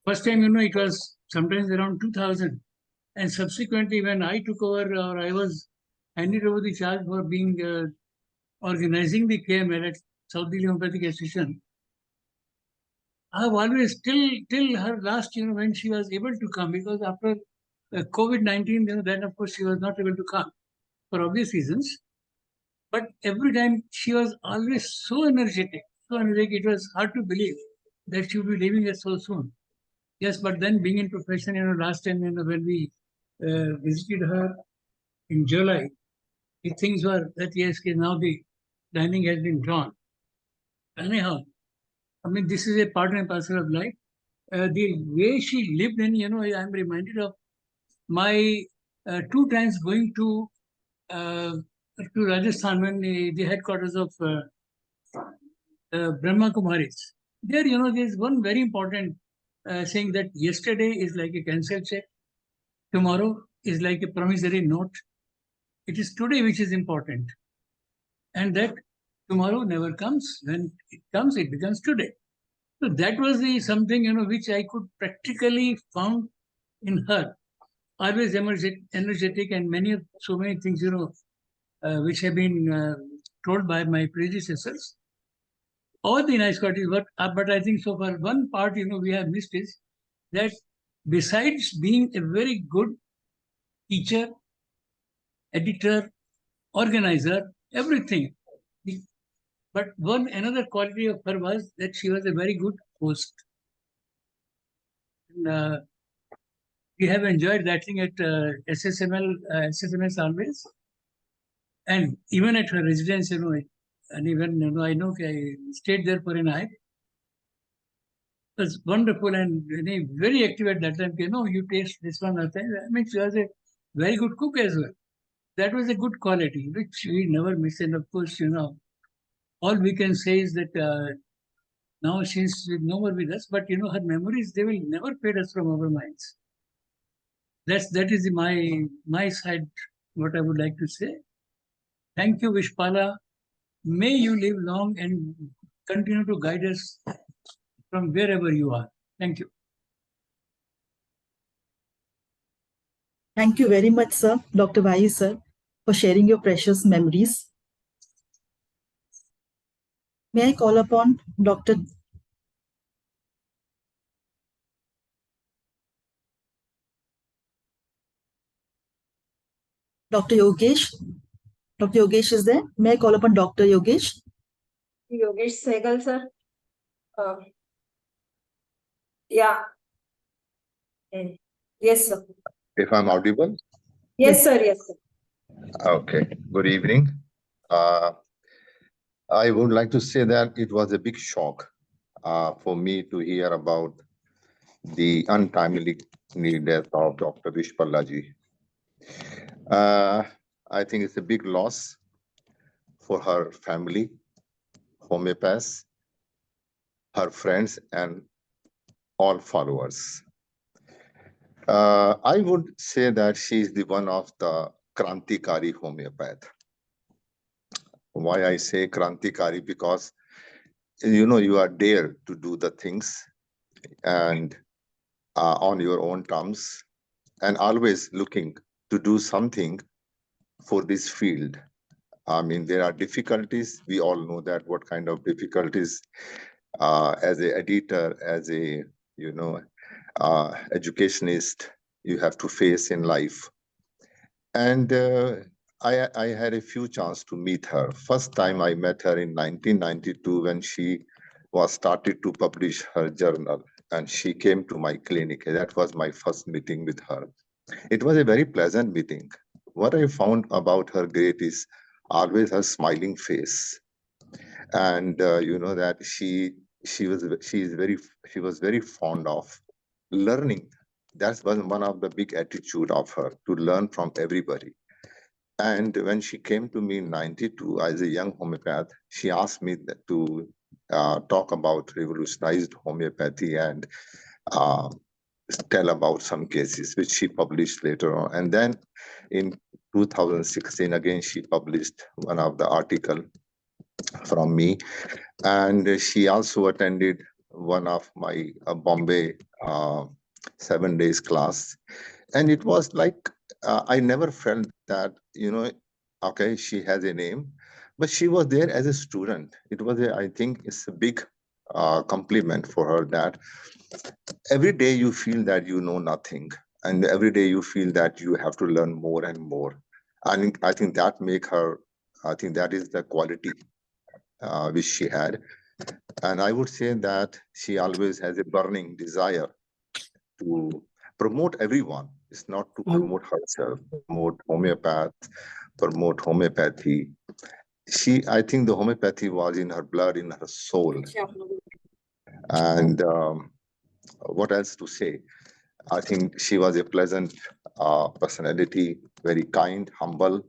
First time, it was sometimes around 2000. And subsequently, when I took over, or I was handed over the charge for being organizing the KML at South Delhi Homeopathic Association, I have always, till her last, when she was able to come, because after COVID-19, then of course she was not able to come for obvious reasons. But every time she was always so energetic, it was hard to believe that she would be leaving us so soon. Yes, but then being in profession, last time, when we visited her in July, the things were that yes, now the dining has been drawn. Anyhow, I mean, this is a part and parcel of life. The way she lived, and I'm reminded of my 2 times going to to Rajasthan when the headquarters of Brahma Kumaris. There, there's one very important saying that yesterday is like a cancelled check, tomorrow is like a promissory note. It is today which is important, and that tomorrow never comes. When it comes, it becomes today. So that was the something which I could practically found in her. Always energetic, and so many things which have been told by my predecessors. All the nice qualities, but I think so far one part we have missed is that besides being a very good teacher, editor, organizer, everything, but another quality of her was that she was a very good host. And, we have enjoyed that thing at SSMS always, and even at her residence, and even I know I stayed there for a night. It was wonderful and very active at that time. You taste this one. I mean, she was a very good cook as well. That was a good quality, which we never miss. And of course, all we can say is that now she's no more with us, but her memories, they will never fade us from our minds. That is my side, what I would like to say. Thank you, Vishpala. May you live long and continue to guide us from wherever you are. Thank you. Thank you very much, sir, Dr. Vai, sir, for sharing your precious memories. May I call upon Dr. Yogesh? Dr. Yogesh is there. May I call upon Dr. Yogesh? Yogesh Sehgal, sir. Yeah. Yes, sir. If I'm audible? Yes, sir. Yes, sir. Okay. Good evening. I would like to say that it was a big shock for me to hear about the untimely death of Dr. Vishpala ji. I think it's a big loss for her family, homeopaths, her friends, and all followers. I would say that she is the one of the Krantikari homeopath. Why I say Krantikari? Because you are dare to do the things and on your own terms, and always looking to do something for this field. I mean, there are difficulties. We all know that what kind of difficulties as an editor, as a educationist, you have to face in life. And I had a few chance to meet her. First time I met her in 1992 when she was started to publish her journal, and she came to my clinic. That was my first meeting with her. It was a very pleasant meeting. What I found about her great is always her smiling face, and that she was very fond of learning. That was one of the big attitude of her, to learn from everybody. And when she came to me in 92 as a young homeopath, she asked me to talk about revolutionized homeopathy and tell about some cases, which she published later on. And then in 2016, again, she published one of the article from me. And she also attended one of my Bombay 7 days class. And it was like, I never felt that, okay, she has a name, but she was there as a student. It was, I think it's a big compliment for her that every day you feel that you know nothing. And every day you feel that you have to learn more and more. And I think that that is the quality which she had. And I would say that she always has a burning desire to promote everyone. It's not to promote herself, promote homeopath, promote homeopathy. I think the homeopathy was in her blood, in her soul. And what else to say? I think she was a pleasant personality, very kind, humble,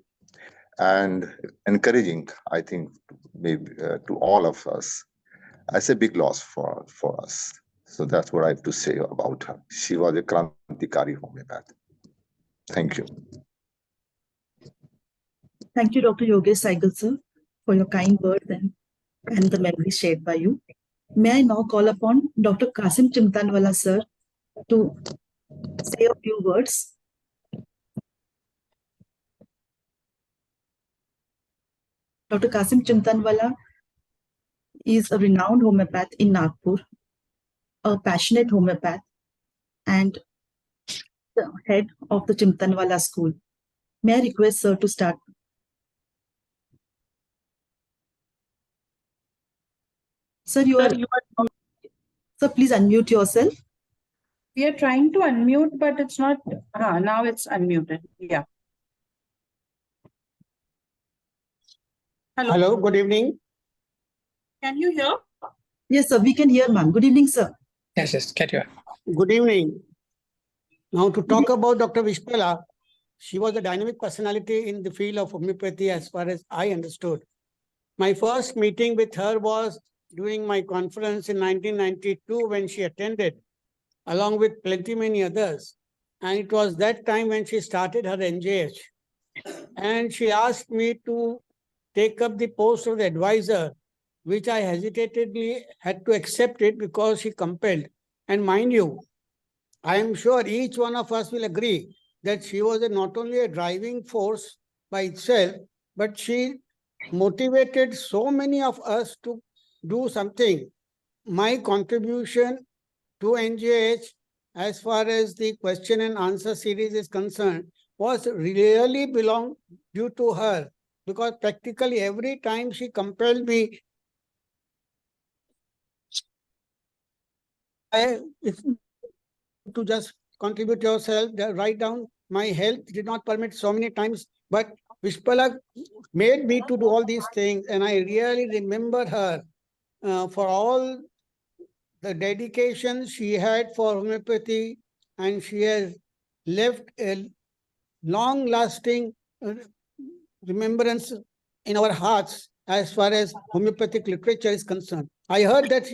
and encouraging, I think, maybe to all of us. That's a big loss for us. So that's what I have to say about her. She was a Krantikari homeopath. Thank you. Thank you, Dr. Yogesh Saigal, sir, for your kind words and the memories shared by you. May I now call upon Dr. Kasim Chimtanwala, sir, to say a few words. Dr. Kasim Chimtanwala is a renowned homeopath in Nagpur, a passionate homeopath, and the head of the Chimtanwala school. May I request sir to start? Sir, Sir, please unmute yourself. We are trying to unmute, but it's not. Now it's unmuted. Yeah. Hello, good evening. Can you hear? Yes, sir, we can hear, ma'am. Good evening, sir. Yes, get you. Good evening. Now to talk about Dr. Vishpala, she was a dynamic personality in the field of homeopathy as far as I understood. My first meeting with her was during my conference in 1992 when she attended, along with plenty many others. And it was that time when she started her NJH. And she asked me to take up the post of the advisor, which I hesitantly had to accept it because she compelled. And mind you, I am sure each one of us will agree that she was not only a driving force by itself, but she motivated so many of us to do something. My contribution to NJH, as far as the question and answer series is concerned, was really belong due to her, because practically every time she compelled me to just contribute yourself, write down. My health did not permit so many times, but Vishpala made me to do all these things, and I really remember her for all the dedication she had for homeopathy, and she has left a long-lasting remembrance in our hearts as far as homeopathic literature is concerned. I heard that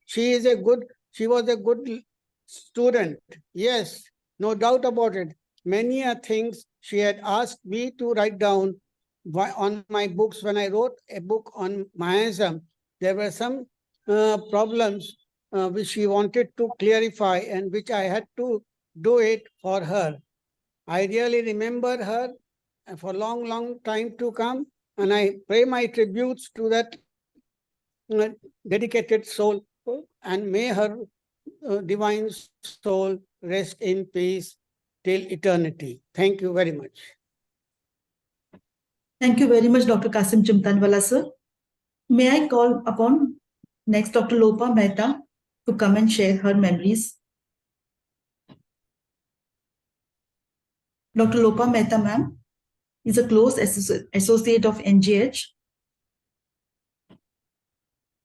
she was a good student. Yes, no doubt about it. Many things she had asked me to write down on my books. When I wrote a book on Mahism, there were some problems which she wanted to clarify and which I had to do it for her. I really remember her for a long, long time to come, and I pay my tributes to that dedicated soul, and may her divine soul rest in peace till eternity. Thank you very much. Thank you very much, Dr. Kasim Chimtanwala, sir. May I call upon next Dr. Lopa Mehta to come and share her memories. Dr. Lopa Mehta, ma'am, is a close associate of NJH.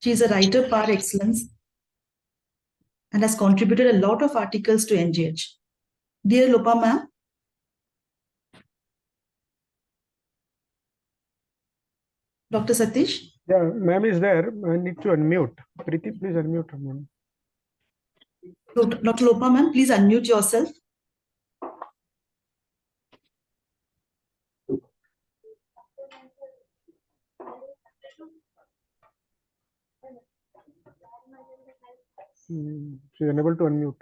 She is a writer par excellence and has contributed a lot of articles to NJH. Dear Lopa, ma'am, Dr. Satish? Yeah, ma'am is there. I need to unmute. Preeti, please unmute her, ma'am. Dr. Lopa, ma'am, please unmute yourself. She's unable to unmute.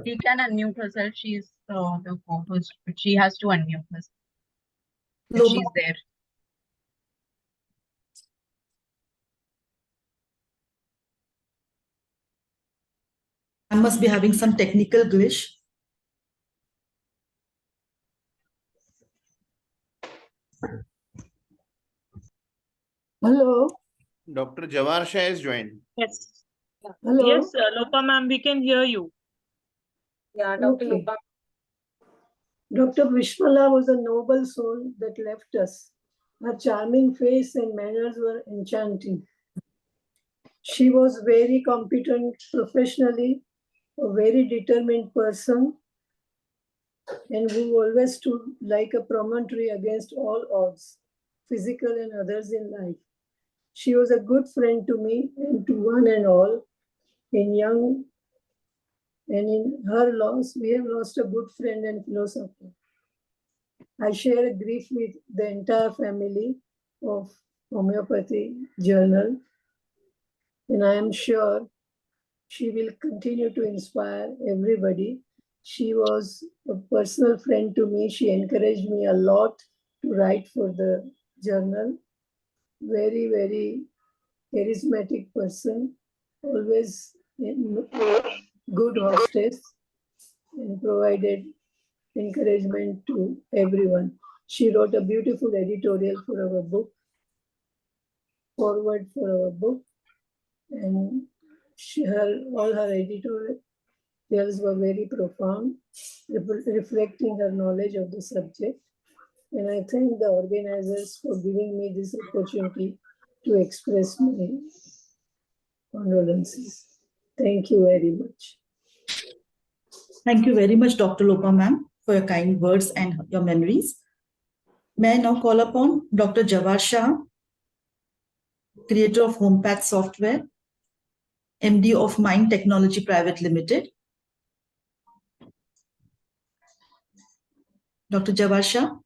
She can unmute herself. She's the co-host, but she has to unmute herself. If she's there. I must be having some technical glitch. Hello. Dr. Jawar Shah is joined. Yes. Hello. Yes, Lopa ma'am, we can hear you. Yeah, Dr. Okay. Lopa. Dr. Vishpala was a noble soul that left us. Her charming face and manners were enchanting. She was very competent professionally, a very determined person, and who always stood like a promontory against all odds, physical and others in life. She was a good friend to me and to one and all. In her loss, we have lost a good friend and philosopher. I share a grief with the entire family of Homeopathy Journal, and I am sure she will continue to inspire everybody. She was a personal friend to me. She encouraged me a lot to write for the journal. Very, very charismatic person, always good hostess, and provided encouragement to everyone. She wrote a beautiful editorial for our book, forward for our book, and all her editorials were very profound, reflecting her knowledge of the subject. And I thank the organizers for giving me this opportunity to express my condolences. Thank you very much. Thank you very much, Dr. Lopa ma'am, for your kind words and your memories. May I now call upon Dr. Jawar Shah, creator of HomePath Software, MD of Mind Technology Private Limited. Dr. Jawar Shah.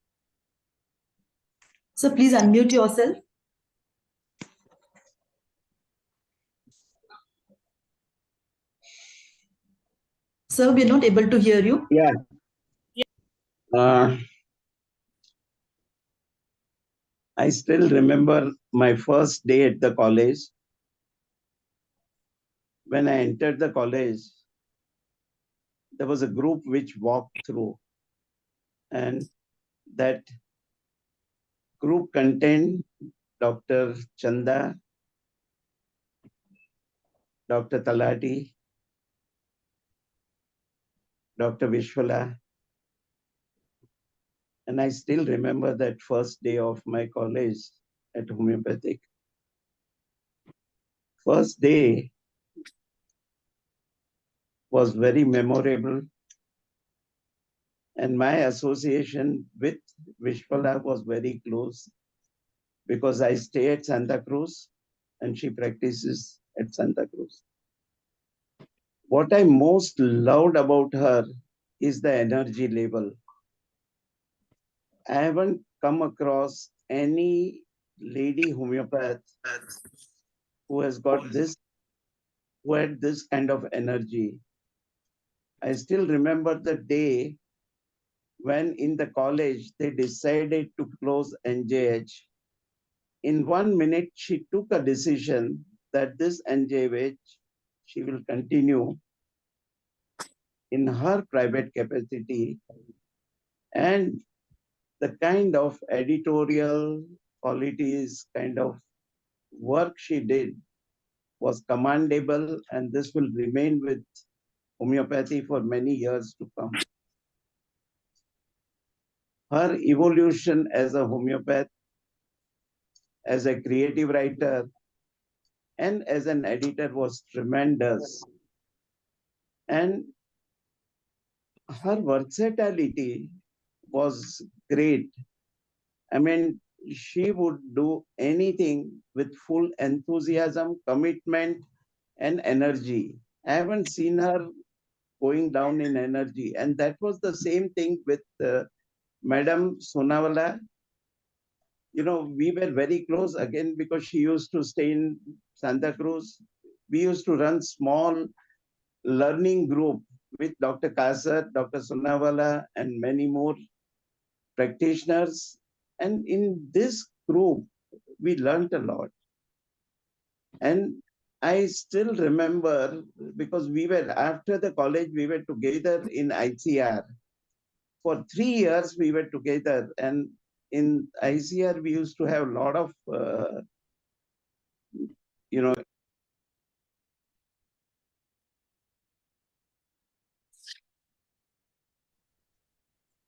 So please unmute yourself. Sir, we're not able to hear you. Yeah. I still remember my first day at the college. When I entered the college, there was a group which walked through, and that group contained Dr. Chanda, Dr. Talati, Dr. Vishpala, and I still remember that first day of my college at homeopathic. First day was very memorable, and my association with Vishpala was very close because I stay at Santa Cruz and she practices at Santa Cruz. What I most loved about her is the energy level. I haven't come across any lady homeopath who has got this, who had this kind of energy. I still remember the day when in the college they decided to close NJH. In 1 minute, she took a decision that this NJH, she will continue in her private capacity, and the kind of editorial qualities, kind of work she did was commendable, and this will remain with homeopathy for many years to come. Her evolution as a homeopath, as a creative writer, and as an editor was tremendous. And her versatility was great. I mean, she would do anything with full enthusiasm, commitment, and energy. I haven't seen her going down in energy. And that was the same thing with Madam Sonawala. You know, we were very close again because she used to stay in Santa Cruz. We used to run small learning group with Dr. Kasar, Dr. Sonawala, and many more practitioners. And in this group, we learned a lot. And I still remember, because we were, after the college, we were together in ICR. For 3 years, we were together. And in ICR, we used to have a lot of, you know,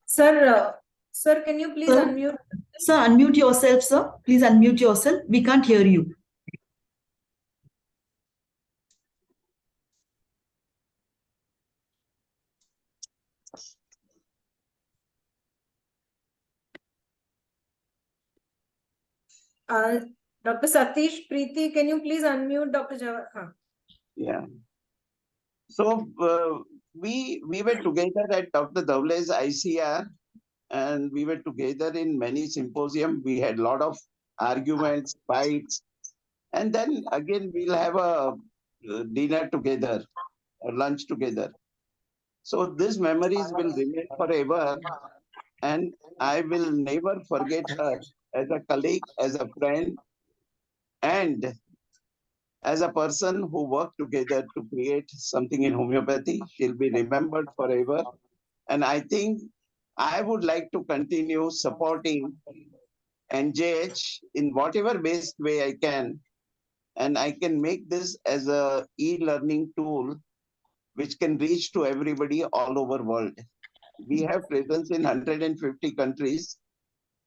Sir, can you please Sir? unmute? Sir, unmute yourself, sir. Please unmute yourself. We can't hear you. Dr. Satish, Preeti, can you please unmute Dr. Jawahar? Yeah. So we were together at Dr. Dhavle's ICR, and we were together in many symposium. We had a lot of arguments, fights, and then again we'll have a dinner together, a lunch together. So these memories will remain forever, and I will never forget her as a colleague, as a friend, and as a person who worked together to create something in homeopathy. She'll be remembered forever. And I think I would like to continue supporting NJH in whatever best way I can. And I can make this as a e-learning tool which can reach to everybody all over world. We have presence in 150 countries.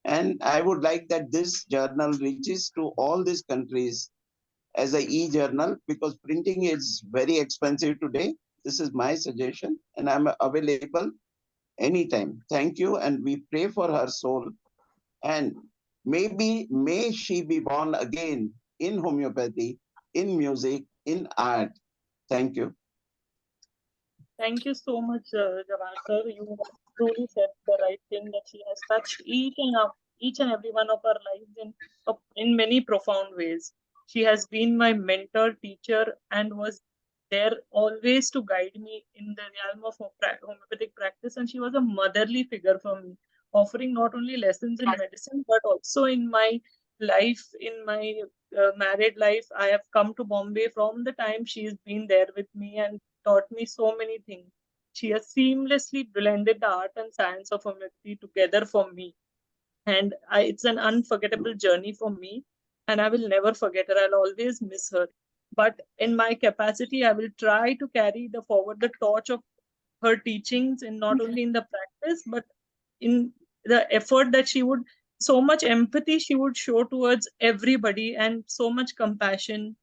And I would like that this journal reaches to all these countries as a e-journal, because printing is very expensive today. This is my suggestion, and I'm available anytime. Thank you, and we pray for her soul. And may she be born again in homeopathy, in music, in art. Thank you. Thank you so much, Jawahar sir. You truly said the right thing, that she has touched each and every one of our lives in many profound ways. She has been my mentor, teacher, and was there always to guide me in the realm of homeopathic practice. And she was a motherly figure for me, offering not only lessons in medicine, but also in my life, in my married life. I have come to Bombay from the time she's been there with me and taught me so many things. She has seamlessly blended the art and science of homeopathy together for me. And it's an unforgettable journey for me. And I will never forget her. I'll always miss her. But in my capacity, I will try to carry forward the torch of her teachings, in not only in the practice, but in the effort that she would, so much empathy she would show towards everybody, and so much compassion.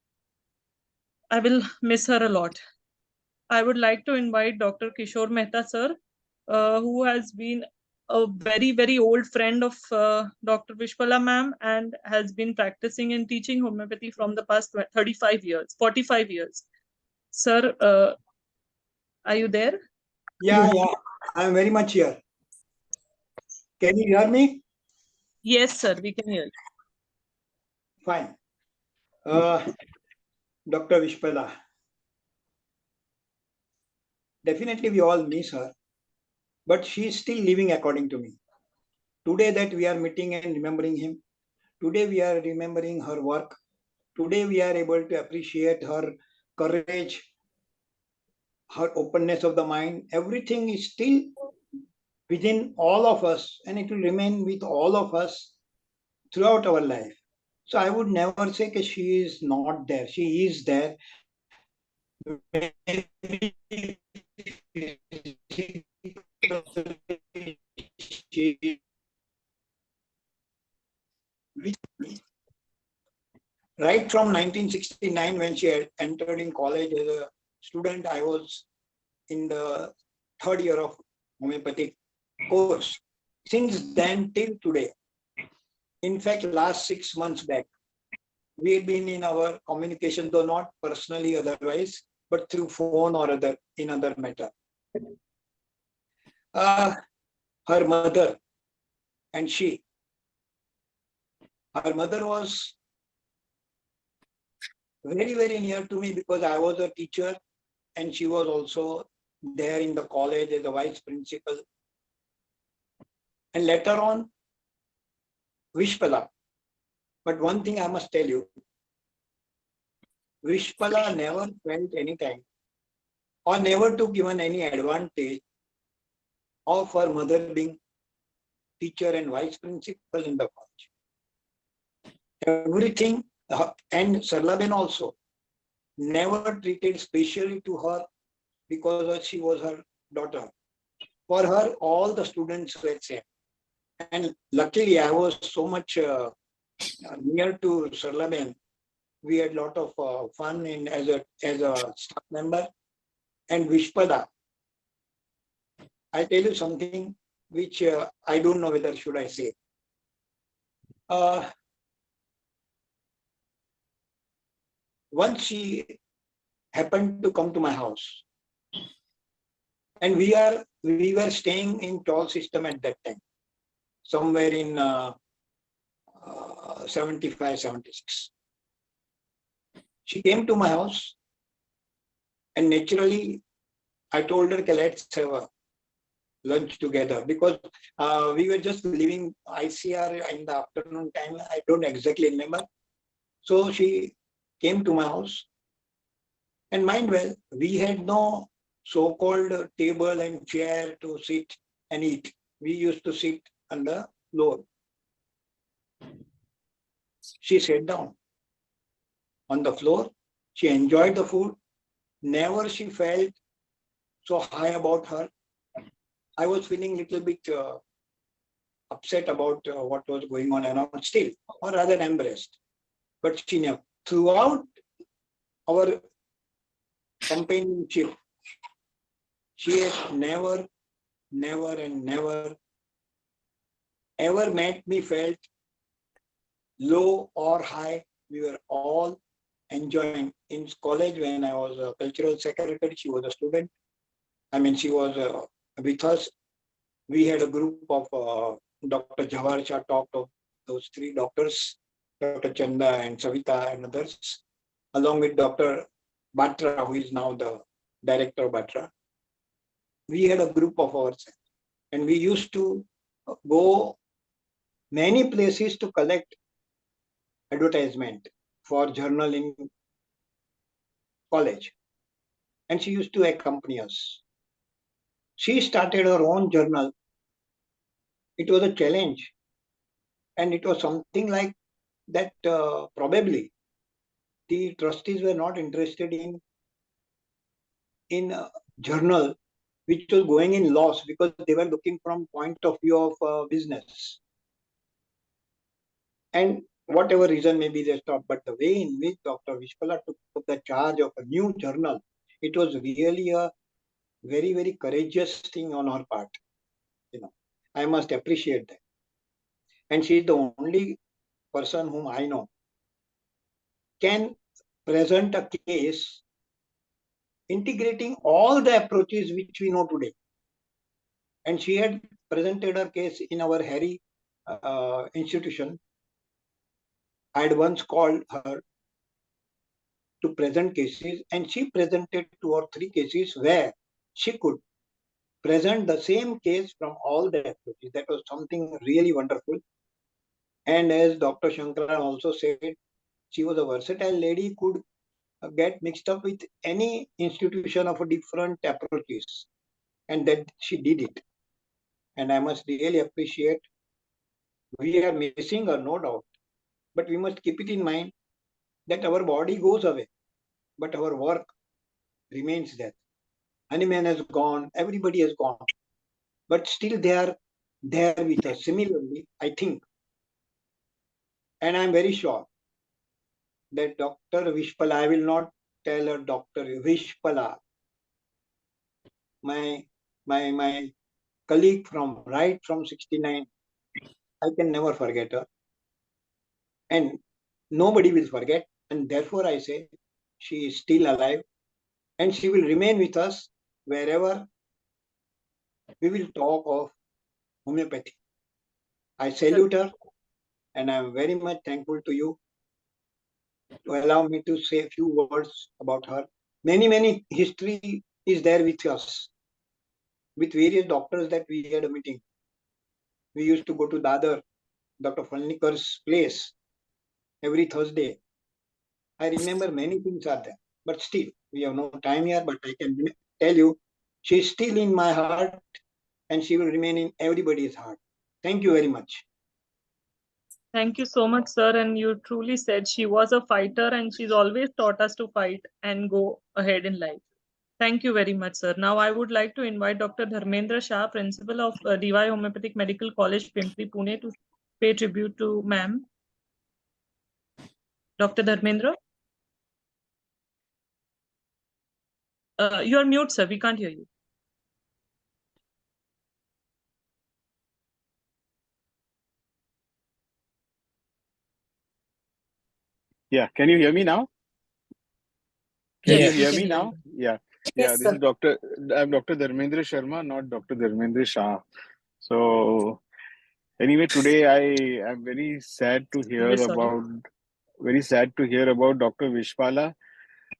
I will miss her a lot. I would like to invite Dr. Kishore Mehta sir, who has been a very, very old friend of Dr. Vishpala ma'am, and has been practicing and teaching homeopathy from the past 35 years, 45 years. Sir, are you there? Yeah, I'm very much here. Can you hear me? Yes, sir, we can hear you. Fine. Dr. Vishpala. Definitely we all miss her, but she is still living according to me. Today that we are meeting and remembering him, today we are remembering her work, today we are able to appreciate her courage, her openness of the mind. Everything is still within all of us, and it will remain with all of us throughout our life. So I would never say that she is not there. She is there. Right from 1969, when she had entered in college as a student, I was in the third year of homeopathic course. Since then till today, in fact, last 6 months back, we had been in our communication, though not personally otherwise, but through phone or in other matter. Her mother and her mother was very, very near to me, because I was a teacher and she was also there in the college as a vice principal. And later on, Vishpala. But one thing I must tell you, Vishpala never felt any time or never took even any advantage of her mother being teacher and vice principal in the college. Everything, and Sarlaben also, never treated specially to her because she was her daughter. For her, all the students were same. And luckily, I was so much near to Sarlaben. We had a lot of fun as a staff member. And Vishpada, I tell you something which I don't know whether should I say. once she happened to come to my house, and we were staying in toll system at that time, somewhere in 75, 76. She came to my house, and naturally, I told her, okay, let's have a lunch together, because we were just leaving ICR in the afternoon time. I don't exactly remember. So she came to my house, and mind well, we had no so-called table and chair to sit and eat. We used to sit on the floor. She sat down on the floor. She enjoyed the food. Never she felt so high about her. I was feeling a little bit upset about what was going on around still, or rather embarrassed. But she never, throughout our companionship, she has never ever made me felt low or high. We were all enjoying. In college, when I was a cultural secretary, she was a student. I mean, she was with us. We had a group of Dr. Jawahar Shah talked of those three doctors, Dr. Chanda and Savita and others, along with Dr. Batra, who is now the director of Batra. We had a group of ours, and we used to go many places to collect advertisement for journal in college. And she used to accompany us. She started her own journal. It was a challenge. And it was something like that probably the trustees were not interested in a journal which was going in loss, because they were looking from point of view of business. And whatever reason maybe they stopped, but the way in which Dr. Vishpala took the charge of a new journal, it was really a very, very courageous thing on her part. I must appreciate that. And she is the only person whom I know can present a case integrating all the approaches which we know today. And she had presented her case in our Harry institution. I had once called her to present cases, and she presented 2 or 3 cases where she could present the same case from all the approaches. That was something really wonderful. And as Dr. Shankaran also said, she was a versatile lady, could get mixed up with any institution of different approaches, and that she did it. And I must really appreciate. We are missing her, no doubt, but we must keep it in mind that our body goes away, but our work remains there. Honeyman has gone, everybody has gone, but still they are there with us. Similarly, I think, and I'm very sure that Dr. Vishpala, I will not tell her Dr. Vishpala, my colleague from right from 69, I can never forget her. And nobody will forget. And therefore I say she is still alive, and she will remain with us wherever we will talk of homeopathy. I salute her, and I am very much thankful to you to allow me to say a few words about her. Many history is there with us, with various doctors that we had a meeting. We used to go to Dadar, Dr. Falnikar's place every Thursday. I remember many things are there, but still, we have no time here, but I can tell you, she is still in my heart, and she will remain in everybody's heart. Thank you very much. Thank you so much, sir. And you truly said she was a fighter, and she's always taught us to fight and go ahead in life. Thank you very much, sir. Now I would like to invite Dr. Dharmendra Shah, Principal of DY Homeopathic Medical College, Pimpri, Pune, to pay tribute to ma'am. Dr. Dharmendra? You are mute, sir. We can't hear you. Yeah, can you hear me now? Can Yes, you we hear me can hear now? you. Yeah. Yes, This sir. is I'm Dr. Dharmendra Sharma, not Dr. Dharmendra Shah. So anyway, today I am Very sorry. very sad to hear about Dr. Vishpala.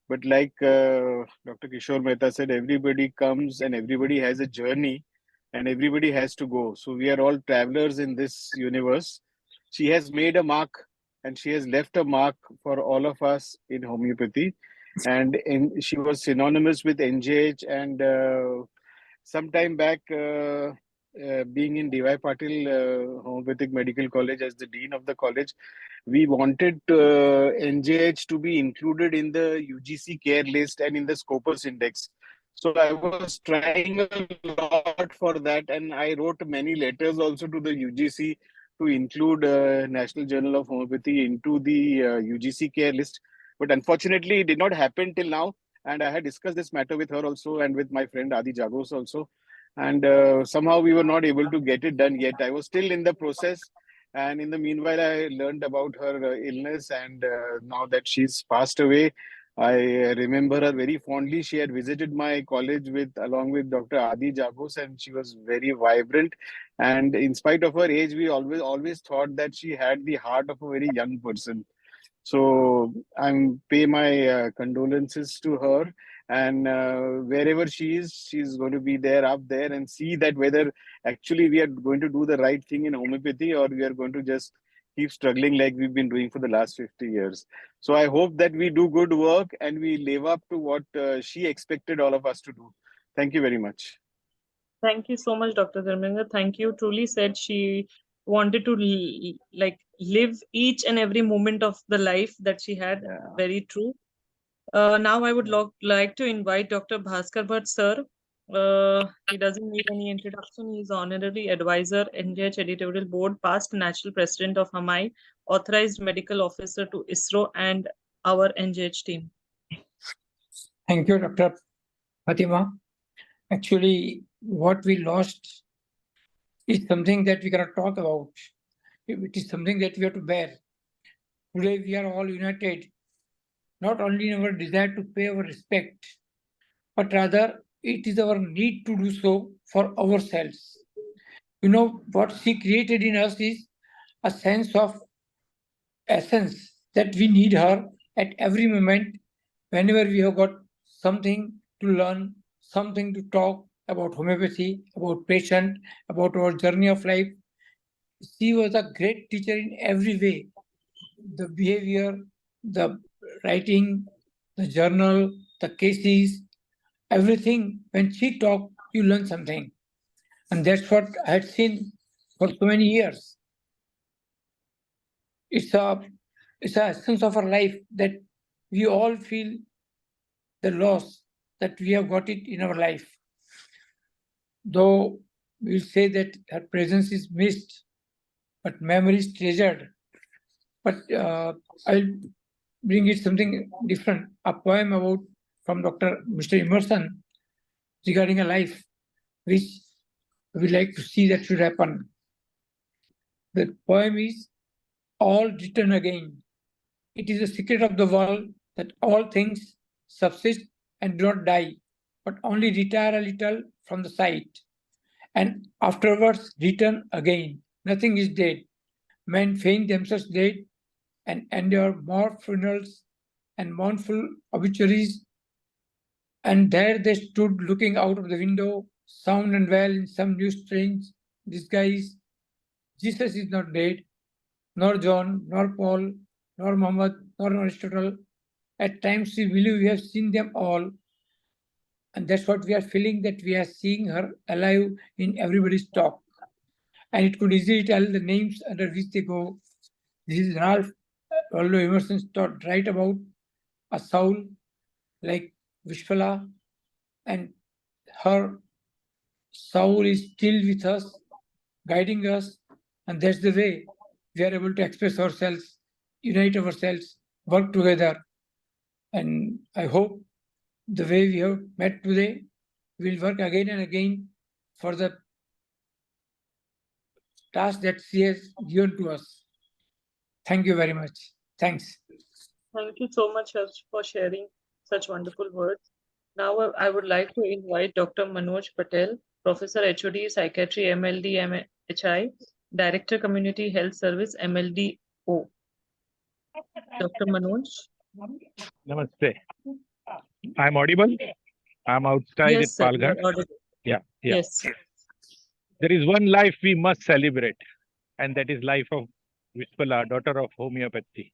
But like Dr. Kishore Mehta said, everybody comes and everybody has a journey and everybody has to go. So we are all travelers in this universe. She has made a mark and she has left a mark for all of us in homeopathy. And she was synonymous with NJH and some time back, being in D.Y. Patil Homeopathic Medical College as the Dean of the college, we wanted NJH to be included in the UGC care list and in the Scopus index. So I was trying a lot for that, and I wrote many letters also to the UGC to include National Journal of Homeopathy into the UGC care list. But unfortunately, it did not happen till now. And I had discussed this matter with her also and with my friend Adi Jagos also. And somehow we were not able to get it done yet. I was still in the process. And in the meanwhile, I learned about her illness. And now that she's passed away, I remember her very fondly. She had visited my college along with Dr. Adi Jagos, and she was very vibrant. And in spite of her age, we always thought that she had the heart of a very young person. So I'm pay my condolences to her, and wherever she is, she's going to be there up there and see that whether actually we are going to do the right thing in homeopathy or we are going to just keep struggling like we've been doing for the last 50 years. So I hope that we do good work and we live up to what she expected all of us to do. Thank you very much. Thank you so much, Dr. Dharmendra. Thank you. Truly said she wanted to like live each and every moment of the life that she had. Yeah. Very true. Now I would like to invite Dr. Bhaskar Bhatt, sir. He doesn't need any introduction. He's honorary advisor, NJH editorial board, past national president of HAMAI, authorized medical officer to ISRO and our NJH team. Thank you, Dr. Fatima. Actually, what we lost is something that we cannot talk about. It is something that we have to bear. Today, we are all united, not only in our desire to pay our respect, but rather it is our need to do so for ourselves. You know, what she created in us is a sense of essence that we need her at every moment, whenever we have got something to learn, something to talk about homeopathy, about patient, about our journey of life. She was a great teacher in every way. The behavior, the writing, the journal, the cases, everything. When she talked, you learn something. And that's what I had seen for so many years. It's a essence of our life that we all feel the loss that we have got it in our life. Though we'll say that her presence is missed, but memory is treasured. But I'll bring it something different, a poem about from Mr. Emerson regarding a life, which we like to see that should happen. The poem is All Written Again. It is a secret of the world that all things subsist and do not die, but only retire a little from the sight, and afterwards return again. Nothing is dead. Men feign themselves dead and endure more funerals and mournful obituaries. And there they stood looking out of the window, sound and well in some new strange disguise. Jesus is not dead, nor John, nor Paul, nor Muhammad, nor Aristotle. At times we believe we have seen them all. And that's what we are feeling, that we are seeing her alive in everybody's talk. And it could easily tell the names under which they go. This is Ralph Waldo Emerson's thought right about a soul like Vishpala, and her soul is still with us, guiding us, and that's the way we are able to express ourselves, unite ourselves, work together. And I hope the way we have met today, we'll work again and again for the task that she has given to us. Thank you very much. Thanks. Thank you so much for sharing such wonderful words. Now I would like to invite Dr. Manoj Patel, Professor HOD Psychiatry MLD MHI, Director Community Health Service MLDO. Dr. Manoj. Namaste. I'm audible. I'm outside Yes, in sir, you Palghar. are audible. Yeah. Yes. There is one life we must celebrate, and that is life of Vishpala, daughter of homeopathy.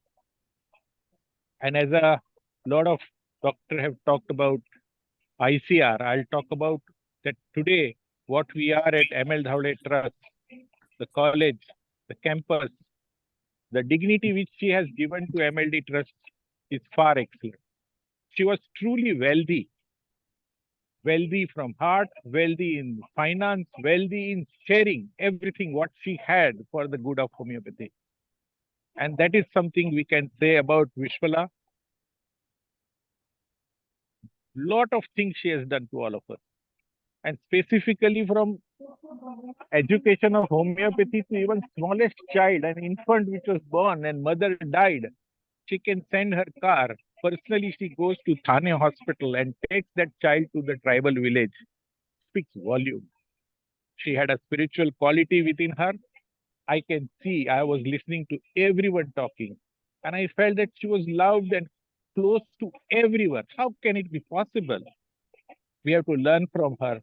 And as a lot of doctors have talked about ICR, I'll talk about that today, what we are at ML Dhawale Trust, the college, the campus, the dignity which she has given to MLD Trust is far excellent. She was truly wealthy from heart, wealthy in finance, wealthy in sharing everything what she had for the good of homeopathy. And that is something we can say about Vishpala. Lot of things she has done to all of us. And specifically from education of homeopathy to even smallest child, an infant which was born and mother died, she can send her car. Personally, she goes to Thane hospital and takes that child to the tribal village. Speaks volume. She had a spiritual quality within her. I can see, I was listening to everyone talking, and I felt that she was loved and close to everyone. How can it be possible? We have to learn from her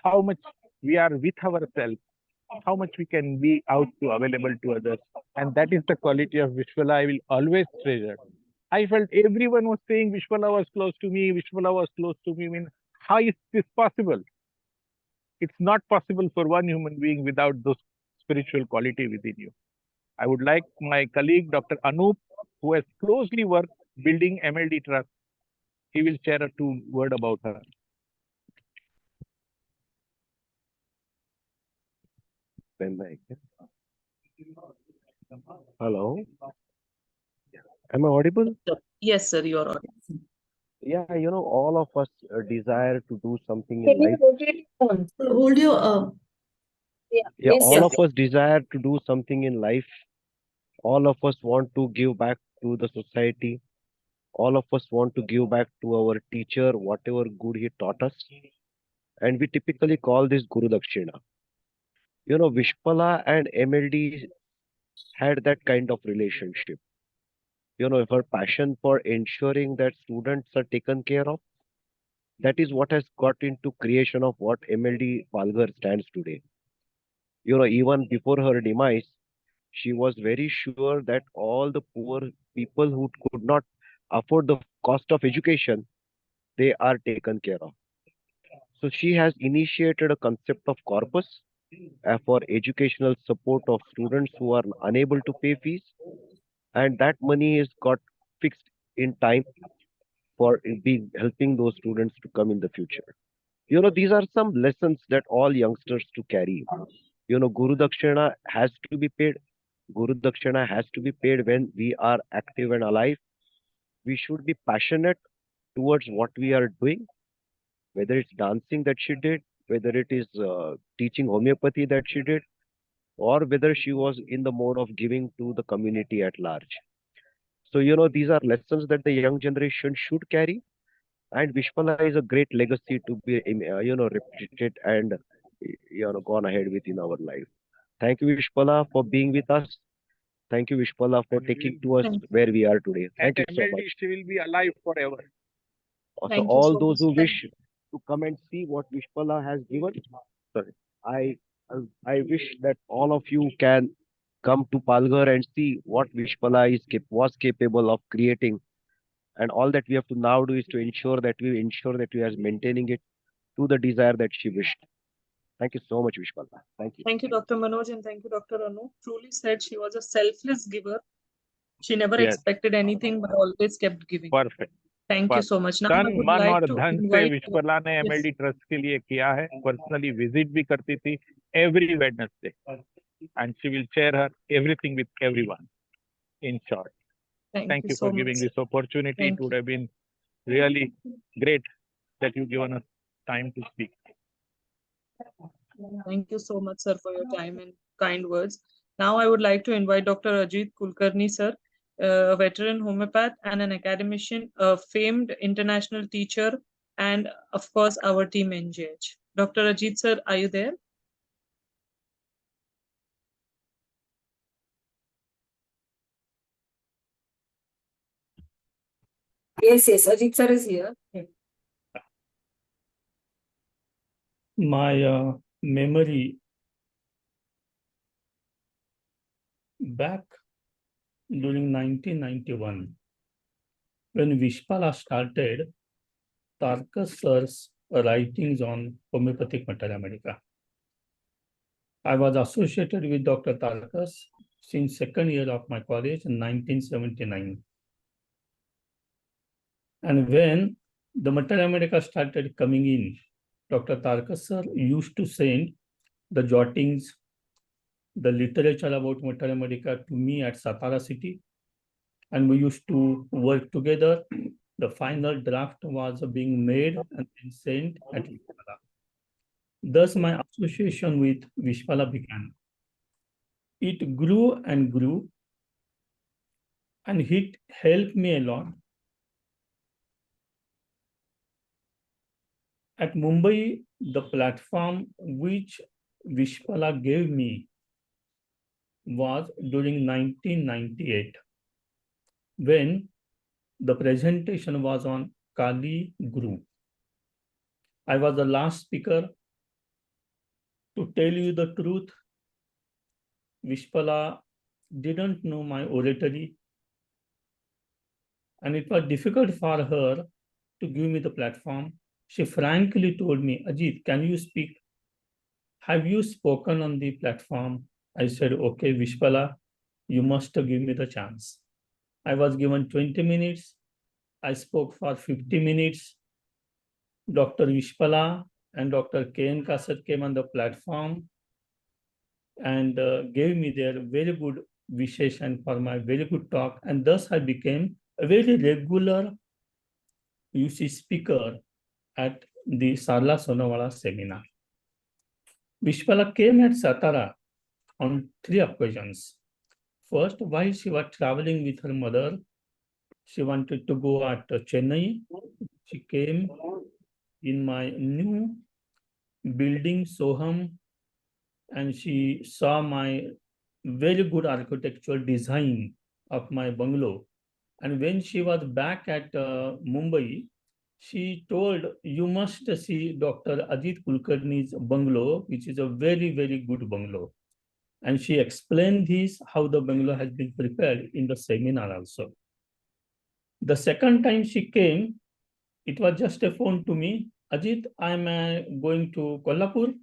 how much we are with ourselves, how much we can be out to available to others. And that is the quality of Vishpala I will always treasure. I felt everyone was saying Vishpala was close to me, Vishpala was close to me. I mean, how is this possible? It's not possible for one human being without those spiritual quality within you. I would like my colleague, Dr. Anup, who has closely worked building MLD Trust. He will share a two word about her. Hello. Am I audible? Yes, sir, you are audible. Yeah, all of us desire to do something in Can you life. rotate on? Hold your Yeah. Yeah, Yes, all sir. of us desire to do something in life. All of us want to give back to the society. All of us want to give back to our teacher, whatever good he taught us. And we typically call this Guru Dakshina. Vishpala and MLD had that kind of relationship. Her passion for ensuring that students are taken care of, that is what has got into creation of what MLD Palghar stands today. Even before her demise, she was very sure that all the poor people who could not afford the cost of education, they are taken care of. So she has initiated a concept of corpus for educational support of students who are unable to pay fees, and that money is got fixed in time for being helping those students to come in the future. These are some lessons that all youngsters to carry. Guru Dakshina has to be paid. Guru Dakshina has to be paid when we are active and alive. We should be passionate towards what we are doing, whether it's dancing that she did, whether it is teaching homeopathy that she did, or whether she was in the mode of giving to the community at large. So, these are lessons that the young generation should carry. And Vishpala is a great legacy to be, repeated and, gone ahead with in our life. Thank you, Vishpala, for being with us. Thank you, Vishpala, for taking to us where we are today. Thank you so MLD, much. she will be alive forever. So all those who wish to come and see what Vishpala has given, sorry, I wish that all of you can come to Palghar and see what Vishpala was capable of creating. And all that we have to now do is to ensure that we are maintaining it to the desire that she wished. Thank you so much, Vishpala. Thank you. Thank you, Dr. Manoj, and thank you, Dr. Anu. Truly said she was a selfless giver. She never Yes. expected anything, but always kept giving. Perfect. Thank you so much. Now I तन would मन like और to धन से invite. विश्वला ने Yes. MLD trust के लिए किया है. पर्सनली विजिट भी करती थी every Wednesday, and she will share her everything with everyone. In short, thank you so for giving much. this opportunity. Thank It would have been really great that you given us time to speak. Thank you so much, sir, for your time and kind words. Now I would like to invite Dr. Ajit Kulkarni, sir, a veteran homeopath and an academician, a famed international teacher, and of course our team NJH. Dr. Ajit sir, are you there? Yes, Ajit sir is here. My memory back during 1991, when Vishpala started Tarkas sir's writings on homeopathic materia medica. I was associated with Dr. Tarkas since second year of my college in 1979. And when the materia medica started coming in, Dr. Tarkas sir used to send the jottings, the literature about materia medica to me at Satara city, and we used to work together. The final draft was being made and then sent at Vishpala. Thus, my association with Vishpala began. It grew and grew, and it helped me a lot. At Mumbai, the platform which Vishpala gave me was during 1998, when the presentation was on Kali Guru. I was the last speaker. To tell you the truth, Vishpala didn't know my oratory, and it was difficult for her to give me the platform. She frankly told me, Ajit, can you speak? Have you spoken on the platform? I said, okay, Vishpala, you must give me the chance. I was given 20 minutes. I spoke for 50 minutes. Dr. Vishpala and Dr. K.N. Kasat came on the platform and gave me their very good wishes and for my very good talk. And thus I became a very regular UC speaker at the Sarla Sonawala seminar. Vishpala came at Satara on 3 occasions. First, while she was traveling with her mother, she wanted to go at Chennai. She came in my new building, Soham, and she saw my very good architectural design of my bungalow. And when she was back at Mumbai, she told, you must see Dr. Ajit Kulkarni's bungalow, which is a very, very good bungalow. And she explained this, how the bungalow has been prepared in the seminar also. The second time she came, it was just a phone to me. Ajit, I'm going to Kolhapur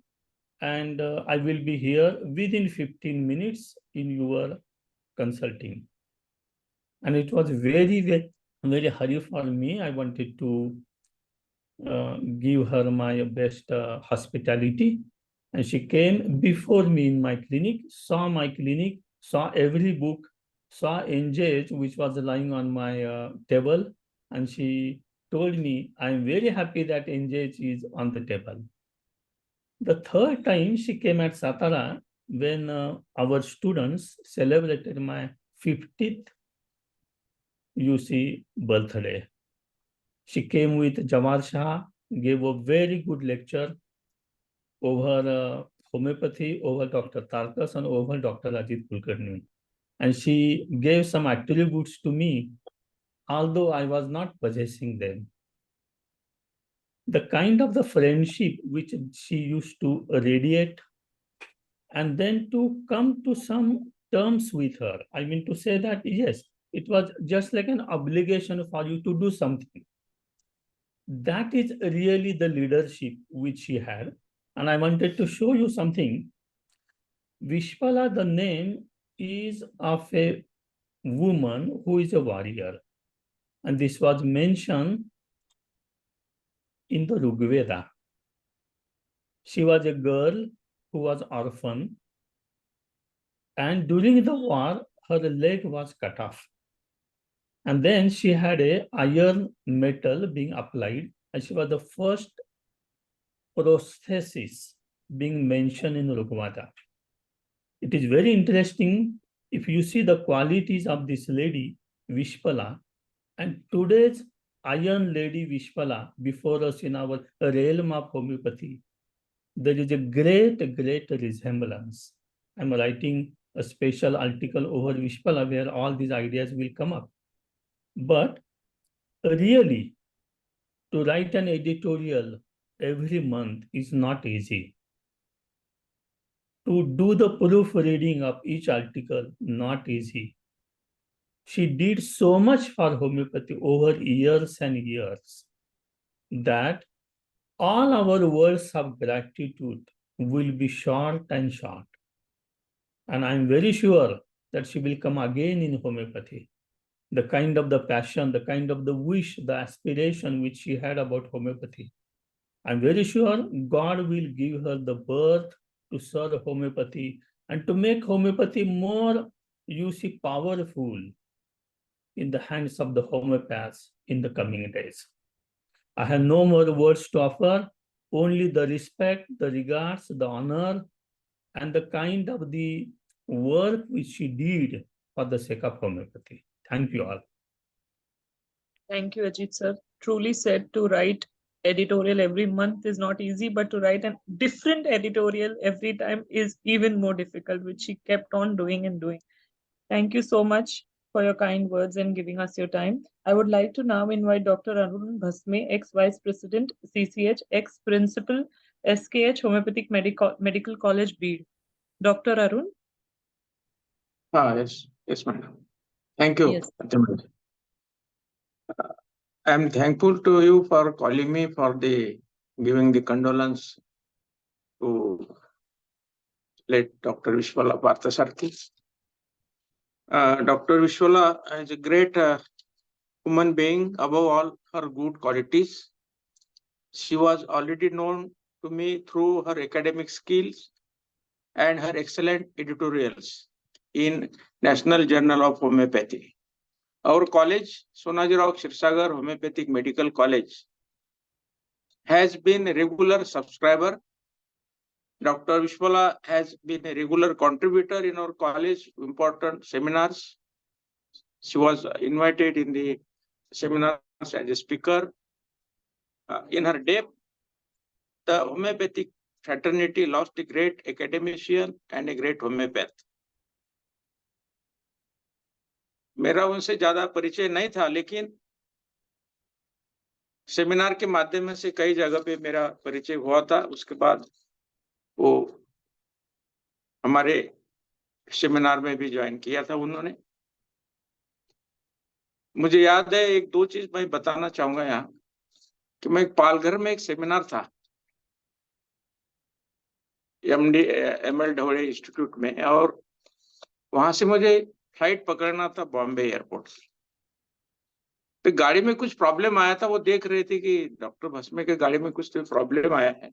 and I will be here within 15 minutes in your consulting. And it was very, very, very hurry for me. I wanted to give her my best hospitality. And she came before me in my clinic, saw my clinic, saw every book, saw NJH, which was lying on my table. And she told me, I'm very happy that NJH is on the table. The third time she came at Satara when our students celebrated my 50th UC birthday. She came with Jamar Shah, gave a very good lecture over homeopathy, over Dr. Tarkas, and over Dr. Ajit Kulkarni. And she gave some attributes to me, although I was not possessing them. The kind of the friendship which she used to radiate, and then to come to some terms with her. I mean to say that, yes, it was just like an obligation for you to do something. That is really the leadership which she had. And I wanted to show you something. Vishpala, the name is of a woman who is a warrior. And this was mentioned in the Rigveda. She was a girl who was orphan. And during the war, her leg was cut off. And then she had a iron metal being applied. And she was the first prosthesis being mentioned in Rigveda. It is very interesting if you see the qualities of this lady. Vishpala, and today's Iron Lady Vishpala before us in our realm of homeopathy, there is a great resemblance. I'm writing a special article over Vishpala where all these ideas will come up. But really, to write an editorial every month is not easy. To do the proofreading of each article, not easy. She did so much for homeopathy over years and years that all our words of gratitude will be short and short. And I'm very sure that she will come again in homeopathy. The kind of the passion, the kind of the wish, the aspiration which she had about homeopathy. I'm very sure God will give her the birth to serve homeopathy and to make homeopathy more, powerful in the hands of the homeopaths in the coming days. I have no more words to offer, only the respect, the regards, the honor, and the kind of the work which she did for the sake of homeopathy. Thank you all. Thank you, Ajit sir. Truly said, to write editorial every month is not easy, but to write a different editorial every time is even more difficult, which she kept on doing and doing. Thank you so much for your kind words and giving us your time. I would like to now invite Dr. Arun Bhasme, ex-Vice President, CCH, ex-Principal, SKH Homeopathic Medical College, Bid. Dr. Arun? Yes, madam. Thank you. Yes. I'm thankful to you for calling me for giving the condolence to late Dr. Vishpala Parthasarthi. Dr. Vishpala is a great human being, above all her good qualities. She was already known to me through her academic skills and her excellent editorials in National Journal of Homeopathy. Our college, Sonajirao Kshirsagar Homeopathic Medical College, has been a regular subscriber. Dr. Vishpala has been a regular contributor in our college, important seminars. She was invited in the seminars as a speaker. In her depth, the homeopathic fraternity lost a great academician and a great homeopath. मेरा उनसे ज्यादा परिचय नहीं था, लेकिन seminar के माध्यम से कई जगह पे मेरा परिचय हुआ था। उसके बाद वो हमारे सेमिनार में भी ज्वाइन किया था उन्होंने। मुझे याद है, एक दो चीज मैं बताना चाहूंगा यहाँ कि मैं पालघर में एक सेमिनार था ML ढवड़े इंस्टीट्यूट में, और वहां से मुझे फ्लाइट पकड़ना था बॉम्बे एयरपोर्ट से। तो गाड़ी में कुछ प्रॉब्लम आया था, वो देख रहे थे कि डॉक्टर भस्मे के गाड़ी में कुछ तो प्रॉब्लम आया है।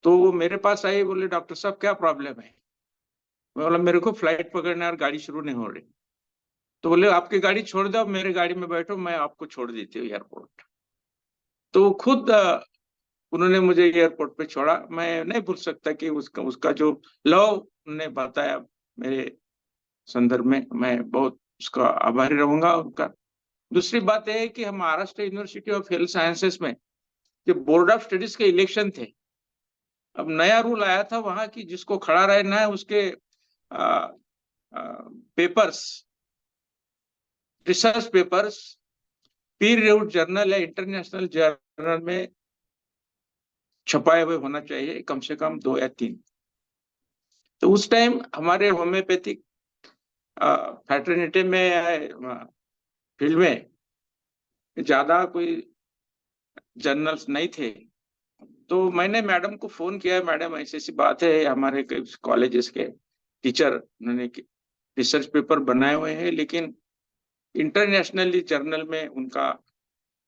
तो वो मेरे पास आए, बोले डॉक्टर साहब क्या प्रॉब्लम है। मैं बोला मेरे को फ्लाइट पकड़ना है और गाड़ी शुरू नहीं हो रही। तो बोले आपकी गाड़ी छोड़ दो, मेरे गाड़ी में बैठो, मैं आपको छोड़ देती हूँ एयरपोर्ट। तो खुद उन्होंने मुझे एयरपोर्ट पे छोड़ा। मैं नहीं भूल सकता कि उसका जो लव उन्होंने बताया मेरे संदर्भ में, मैं बहुत उसका आभारी रहूंगा उनका। दूसरी बात है कि हम Maharashtra university of health sciences में जो बोर्ड ऑफ स्टडीज के इलेक्शन थे, अब नया रूल आया था वहां की जिसको खड़ा रहना है उसके पेपर्स, रिसर्च पेपर्स पीर रिव्यूड जर्नल या इंटरनेशनल जर्नल में छपाए हुए होना चाहिए, कम से कम 2 या 3। तो उस टाइम हमारे होम्योपैथिक फैटर्निटी में फील्ड में ज्यादा कोई जर्नल्स नहीं थे। तो मैंने मैडम को फोन किया, मैडम ऐसी ऐसी बात है, हमारे कॉलेजेस के टीचर उन्होंने रिसर्च पेपर बनाए हुए हैं लेकिन इंटरनेशनली जर्नल में उनका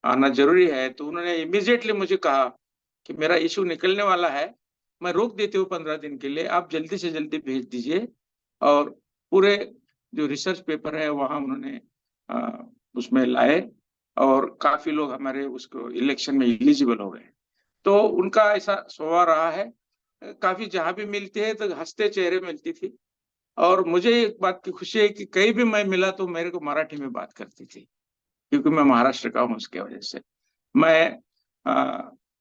आना जरूरी है। तो उन्होंने इमीडिएटली मुझे कहा कि मेरा इशू निकलने वाला है, मैं रोक देती हूँ 15 दिन के लिए, आप जल्दी से जल्दी भेज दीजिए। और पूरे जो रिसर्च पेपर है वहाँ उन्होंने उसमें लाए और काफी लोग हमारे उसको इलेक्शन में एलिजिबल हो गए। तो उनका ऐसा स्वभाव रहा है, काफी जहाँ भी मिलती है तो हंसते चेहरे मिलती थी और मुझे एक बात की खुशी है कि कहीं भी मैं मिला तो मेरे को मराठी में बात करती थी, क्योंकि मैं महाराष्ट्र का हूँ। उसके वजह से मैं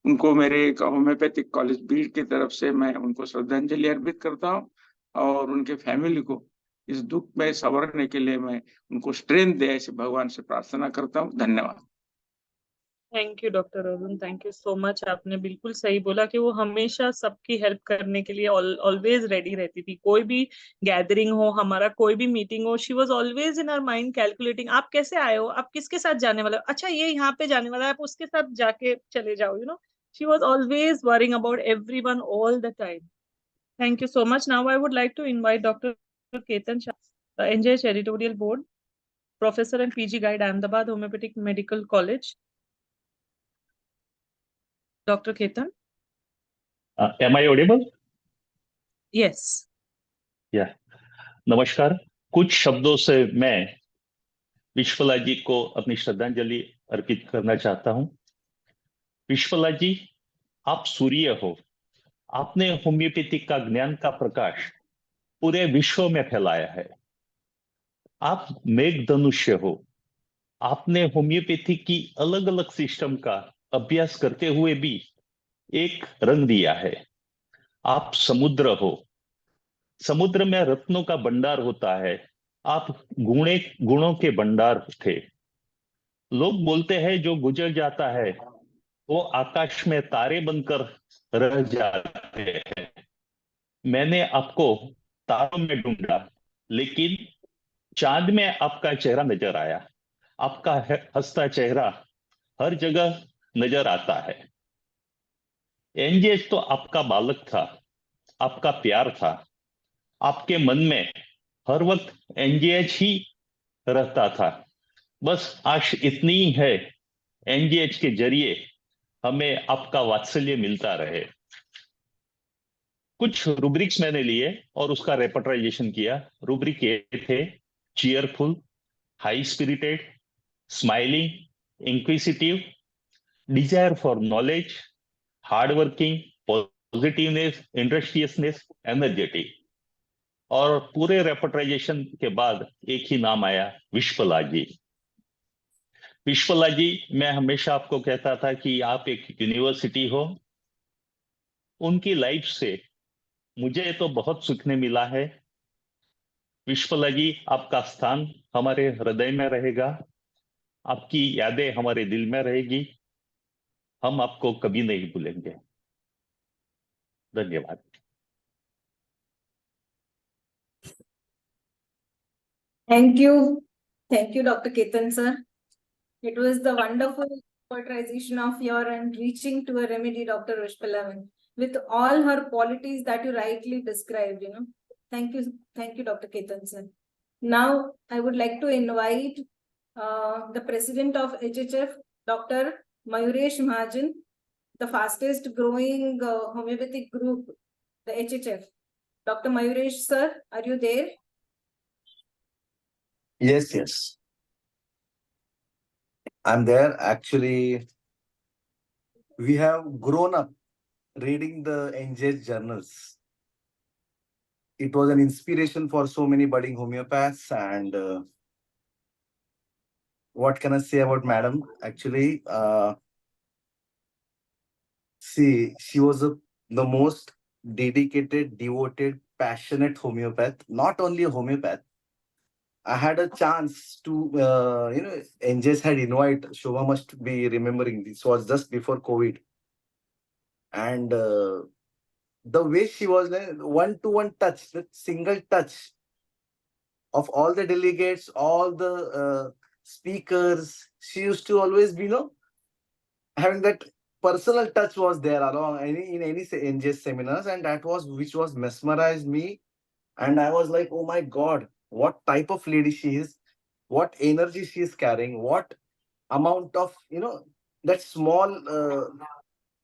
उनको मेरे होम्योपैथिक कॉलेज बीड़ की तरफ से मैं उनको श्रद्धांजलि अर्पित करता हूँ, और उनके फैमिली को इस दुख में संवरने के लिए मैं उनको स्ट्रेंथ दे ऐसे भगवान से प्रार्थना करता हूँ। धन्यवाद। Thank you doctor Arun, thank you so much. आपने बिल्कुल सही बोला कि वो हमेशा सबकी हेल्प करने के लिए ऑलवेज रेडी रहती थी। कोई भी गैदरिंग हो, हमारा कोई भी मीटिंग हो, she was always in our mind calculating, आप कैसे आए हो, आप किसके साथ जाने वाले हो, अच्छा ये यहाँ पे जाने वाला है, आप उसके साथ जाके चले जाओ, you know, she was always worrying about everyone all the time. Thank you so much. Now I would like to invite doctor Ketan Shah, NJH editorial board, professor and PG guide, Ahmedabad Homeopathic Medical College. Dr. Ketan? Am I audible? Yes. Yeah. नमस्कार। कुछ शब्दों से मैं विश्वला जी को अपनी श्रद्धांजलि अर्पित करना चाहता हूं। विश्वला जी, आप सूर्य हो। आपने होम्योपैथी का ज्ञान का प्रकाश पूरे विश्व में फैलाया है। आप मेघधनुष्य हो। आपने होम्योपैथी की अलग अलग सिस्टम का अभ्यास करते हुए भी एक रंग दिया है। आप समुद्र हो। समुद्र में रत्नों का भंडार होता है। आप गुणों के भंडार थे। लोग बोलते हैं जो गुजर जाता है वो आकाश में तारे बनकर रह जाते हैं। मैंने आपको तारों में ढूंढा, लेकिन चांद में आपका चेहरा नजर आया। आपका हंसता चेहरा हर जगह नजर आता है। एनजेएच तो आपका बालक था, आपका प्यार था। आपके मन में हर वक्त एनजेएच ही रहता था। बस आश इतनी ही है, एनजेएच के जरिए हमें आपका वात्सल्य मिलता रहे। कुछ रूब्रिक्स मैंने लिए और उसका रेपर्टराइजेशन किया। रूब्रिक ये थे: cheerful, high spirited, smiling, inquisitive, desire for knowledge, hardworking, positiveness, industriousness, energetic. और पूरे रेपर्टराइजेशन के बाद एक ही नाम आया, विश्वला जी। विश्वला जी, मैं हमेशा आपको कहता था कि आप एक यूनिवर्सिटी हो। उनकी लाइफ से मुझे तो बहुत सीखने मिला है। विश्वला जी, आपका स्थान हमारे हृदय में रहेगा। आपकी यादें हमारे दिल में रहेगी। हम आपको कभी नहीं भूलेंगे। धन्यवाद। Thank you, Dr. Ketan sir. It was the wonderful portrayal of your and reaching to a remedy, Dr. Vishpala, with all her qualities that you rightly described. You know, thank you, Dr. Ketan sir. Now I would like to invite the president of HHF, Dr. Mayuresh Mahajan, the fastest growing homeopathic group, the HHF. Dr. Mayuresh sir, are you there? Yes. I'm there. Actually, we have grown up reading the NJH journals. It was an inspiration for so many budding homeopaths. And what can I say about Madam? Actually, she was the most dedicated, devoted, passionate homeopath. Not only a homeopath. I had a chance to, NJS had invited, Shobha must be remembering, this was just before COVID. And the way she was, one-to-one touch, that single touch of all the delegates, all the speakers, she used to always be, having that personal touch was there along in any NJS seminars, and that was which was mesmerized me. And I was like, oh my God, what type of lady she is, what energy she is carrying, what amount of, that small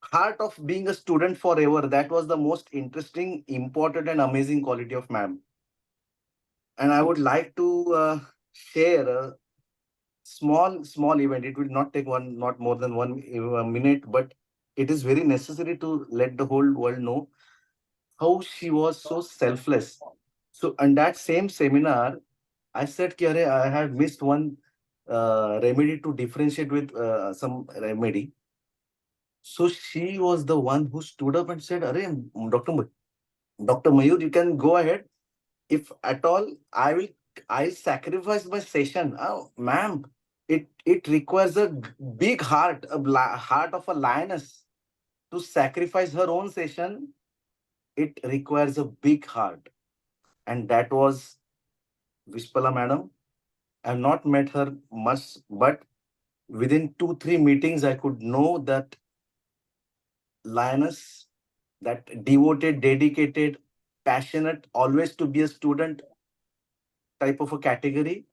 heart of being a student forever. That was the most interesting, important, and amazing quality of ma'am. And I would like to share a small event. It will not take not more than 1 minute, but it is very necessary to let the whole world know how she was so selfless. So on that same seminar, I said, Kyare, I had missed one remedy to differentiate with some remedy. So she was the one who stood up and said, Dr. Mayur, you can go ahead. If at all, I'll sacrifice my session. Oh, ma'am, it requires a big heart, heart of a lioness to sacrifice her own session. It requires a big heart. And that was Vishpala madam. I've not met her much, but within 2-3 meetings, I could know that lioness, that devoted, dedicated, passionate, always to be a student type of a category.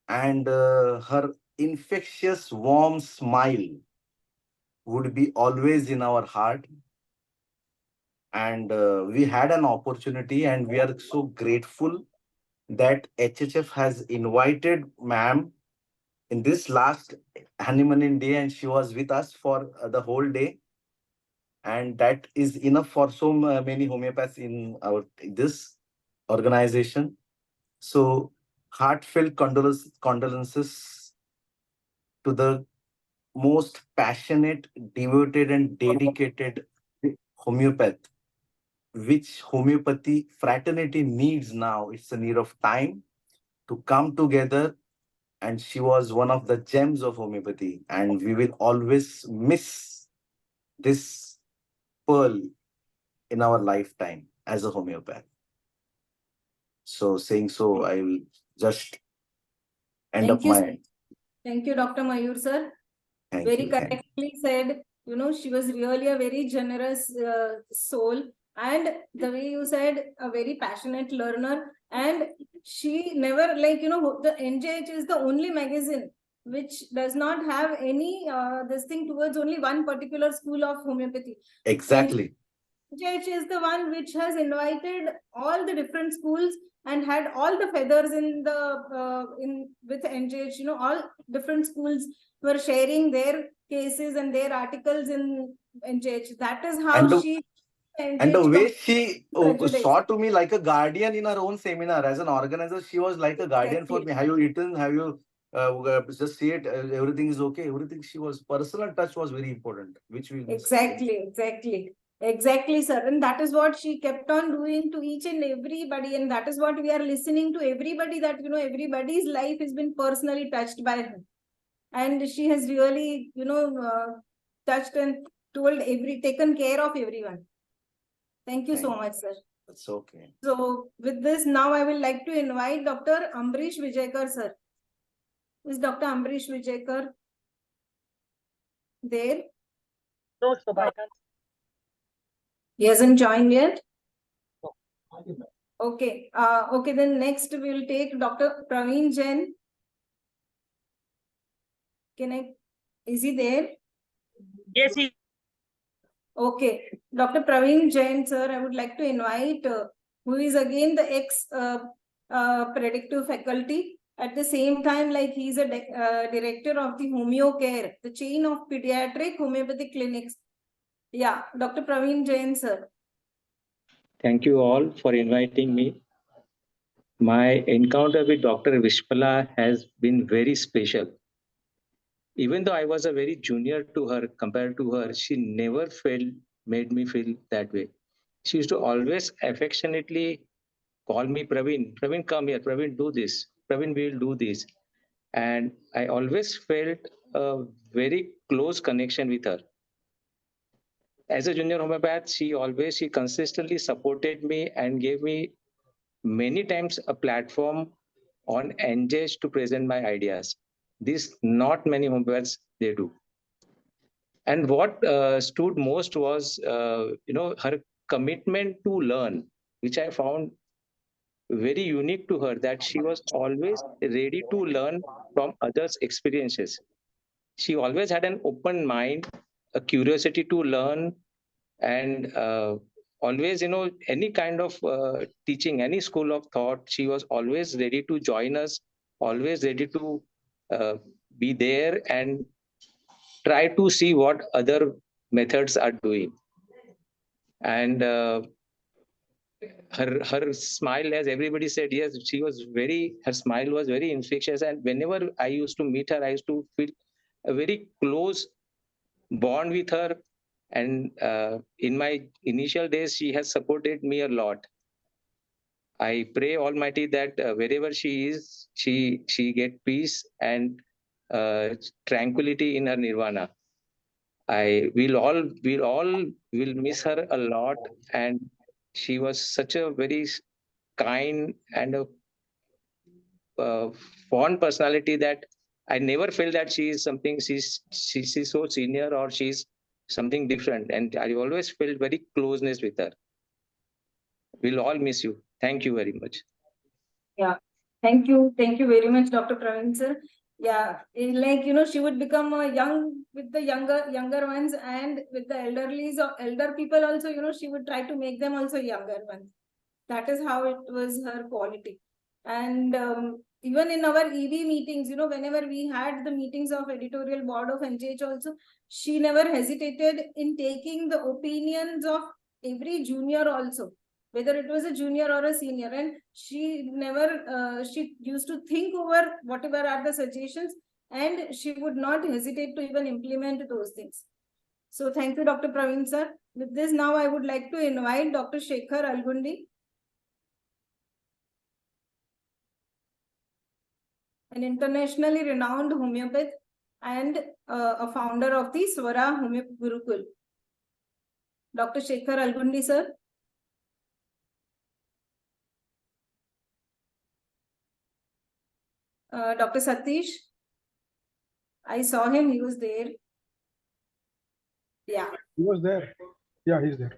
And her infectious, warm smile would be always in our heart. And we had an opportunity, and we are so grateful that HHF has invited ma'am in this last honeymoon day, and she was with us for the whole day. And that is enough for so many homeopaths in our this organization. So heartfelt condolences to the most passionate, devoted, and dedicated homeopath, which homeopathy fraternity needs now. It's a need of time to come together. And she was one of the gems of homeopathy. And we will always miss this pearl in our lifetime as a homeopath. So saying so, I will just end Thank up you. my... Thank you, Dr. Mayur, sir. Thank Very you. Thank correctly said. You know, she was really a very generous soul. And the way you said, a very passionate learner. And she never, like, you know, the NJH is the only magazine which does not have any this thing towards only one particular school of homeopathy. Exactly. NJH is the one which has invited all the different schools and had all the feathers in the with NJH. You know, all different schools were sharing their cases and their articles in NJH. That is how she And the way she prejudice. saw to me like a guardian in her own seminar as an organizer, she was like a guardian for me. Have you eaten? Have you just see it? Everything is okay. Everything. She was personal touch was very important, which we Exactly, sir. And that is what she kept on doing to each and everybody. And that is what we are listening to everybody, that, you know, everybody's life has been personally touched by her. And she has really, you know, touched and taken care of everyone. Thank you so much, sir. It's okay. So with this, now I will like to invite Dr. Ambrish Vijayakar, sir. Is Dr. Ambrish Vijayakar there? No, sir, I can't. He hasn't joined yet? Okay. Okay, then next we will take Dr. Praveen Jain. Is he there? Yes, he. Okay. Dr. Praveen Jain, sir, I would like to invite, who is again the ex-predictive faculty. At the same time, like, he is a director of the Homeo Care, the chain of pediatric homeopathic clinics. Yeah, Dr. Praveen Jain, sir. Thank you all for inviting me. My encounter with Dr. Vishpala has been very special. Even though I was a very junior to her, compared to her, she never made me feel that way. She used to always affectionately call me Praveen. Praveen, come here. Praveen, do this. Praveen, we will do this. And I always felt a very close connection with her. As a junior homeopath, she consistently supported me and gave me many times a platform on NJH to present my ideas. This not many homeopaths they do. And what stood most was, her commitment to learn, which I found very unique to her, that she was always ready to learn from others' experiences. She always had an open mind, a curiosity to learn, and always, any kind of teaching, any school of thought, she was always ready to join us, always ready to be there and try to see what other methods are doing. And her smile, as everybody said, yes, her smile was very infectious. And whenever I used to meet her, I used to feel a very close bond with her. And in my initial days, she has supported me a lot. I pray Almighty that wherever she is, she get peace and tranquility in her nirvana. We'll miss her a lot, and she was such a very kind and a fond personality that I never felt that she is something, she's so senior or she's something different, and I always felt very closeness with her. We'll all miss you. Thank you very much. Yeah, thank you very much, Dr. Praveen sir. Yeah, like she would become young with the younger ones, and with the elder people also. She would try to make them also younger ones. That is how it was her quality. And even in our EV meetings, whenever we had the meetings of editorial board of NJH also, she never hesitated in taking the opinions of every junior also, whether it was a junior or a senior. And she never, she used to think over whatever are the suggestions, and she would not hesitate to even implement those things. So thank you, Dr. Praveen sir. With this, now I would like to invite Dr. Shekhar Algundi, an internationally renowned homeopath and a founder of the Swara Homeopathy Gurukul. Dr. Shekhar Algundi, sir. Dr. Satish. I saw him, he was there. Yeah. He was there. Yeah, he's there.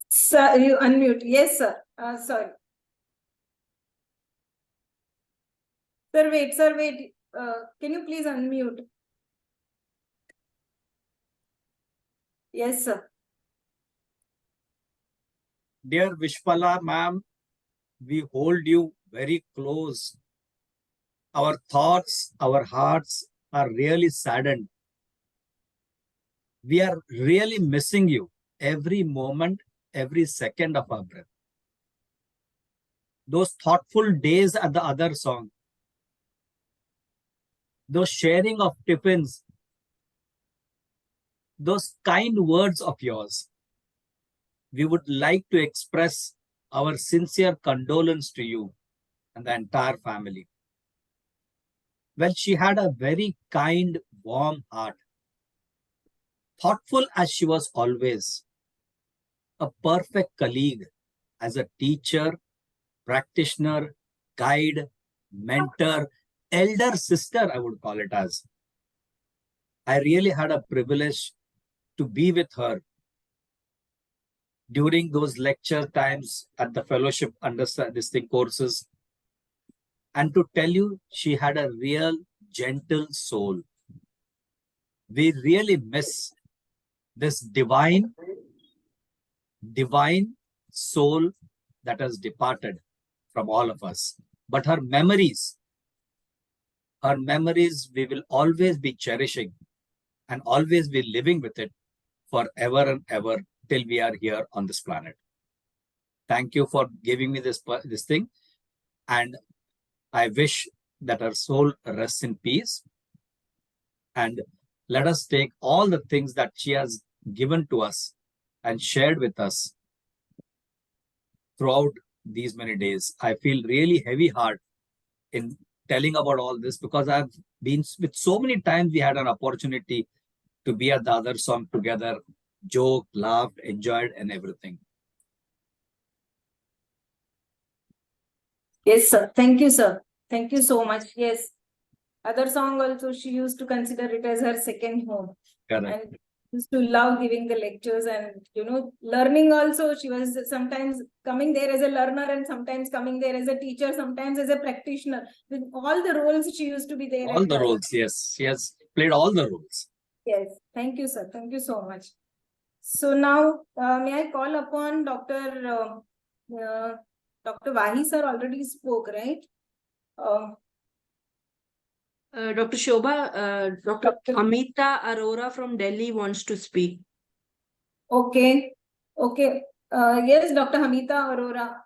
Sir, you unmute. Yes, sir. Sorry. Sir, wait. Can you please unmute? Yes, sir. Dear Vishpala ma'am, we hold you very close. Our thoughts, our hearts are really saddened. We are really missing you every moment, every second of our breath. Those thoughtful days at the other song, those sharing of tiffins, those kind words of yours. We would like to express our sincere condolence to you and the entire family. Well, she had a very kind, warm heart. Thoughtful as she was always. A perfect colleague as a teacher, practitioner, guide, mentor, elder sister, I would call it as. I really had a privilege to be with her during those lecture times at the fellowship understanding courses. And to tell you, she had a real gentle soul. We really miss this divine soul that has departed from all of us. But her memories we will always be cherishing and always be living with it forever and ever till we are here on this planet. Thank you for giving me this thing. And I wish that her soul rests in peace. And let us take all the things that she has given to us and shared with us throughout these many days. I feel really heavy heart in telling about all this because I've been with so many times we had an opportunity to be at the other song together, joked, laughed, enjoyed, and everything. Yes, sir. Thank you, sir. Thank you so much. Yes. Other song also, she used to consider it as her second home. Correct. And used to love giving the lectures and, learning also. She was sometimes coming there as a learner and sometimes coming there as a teacher, sometimes as a practitioner. With all the roles, she used to be there. All the roles, yes. She has played all the roles. Yes. Thank you, sir. Thank you so much. So now, may I call upon Dr. Vahi sir already spoke, right? Dr. Shobha, Dr. Amita Arora from Delhi wants to speak. Okay. Yes, Dr. Hamita Arora,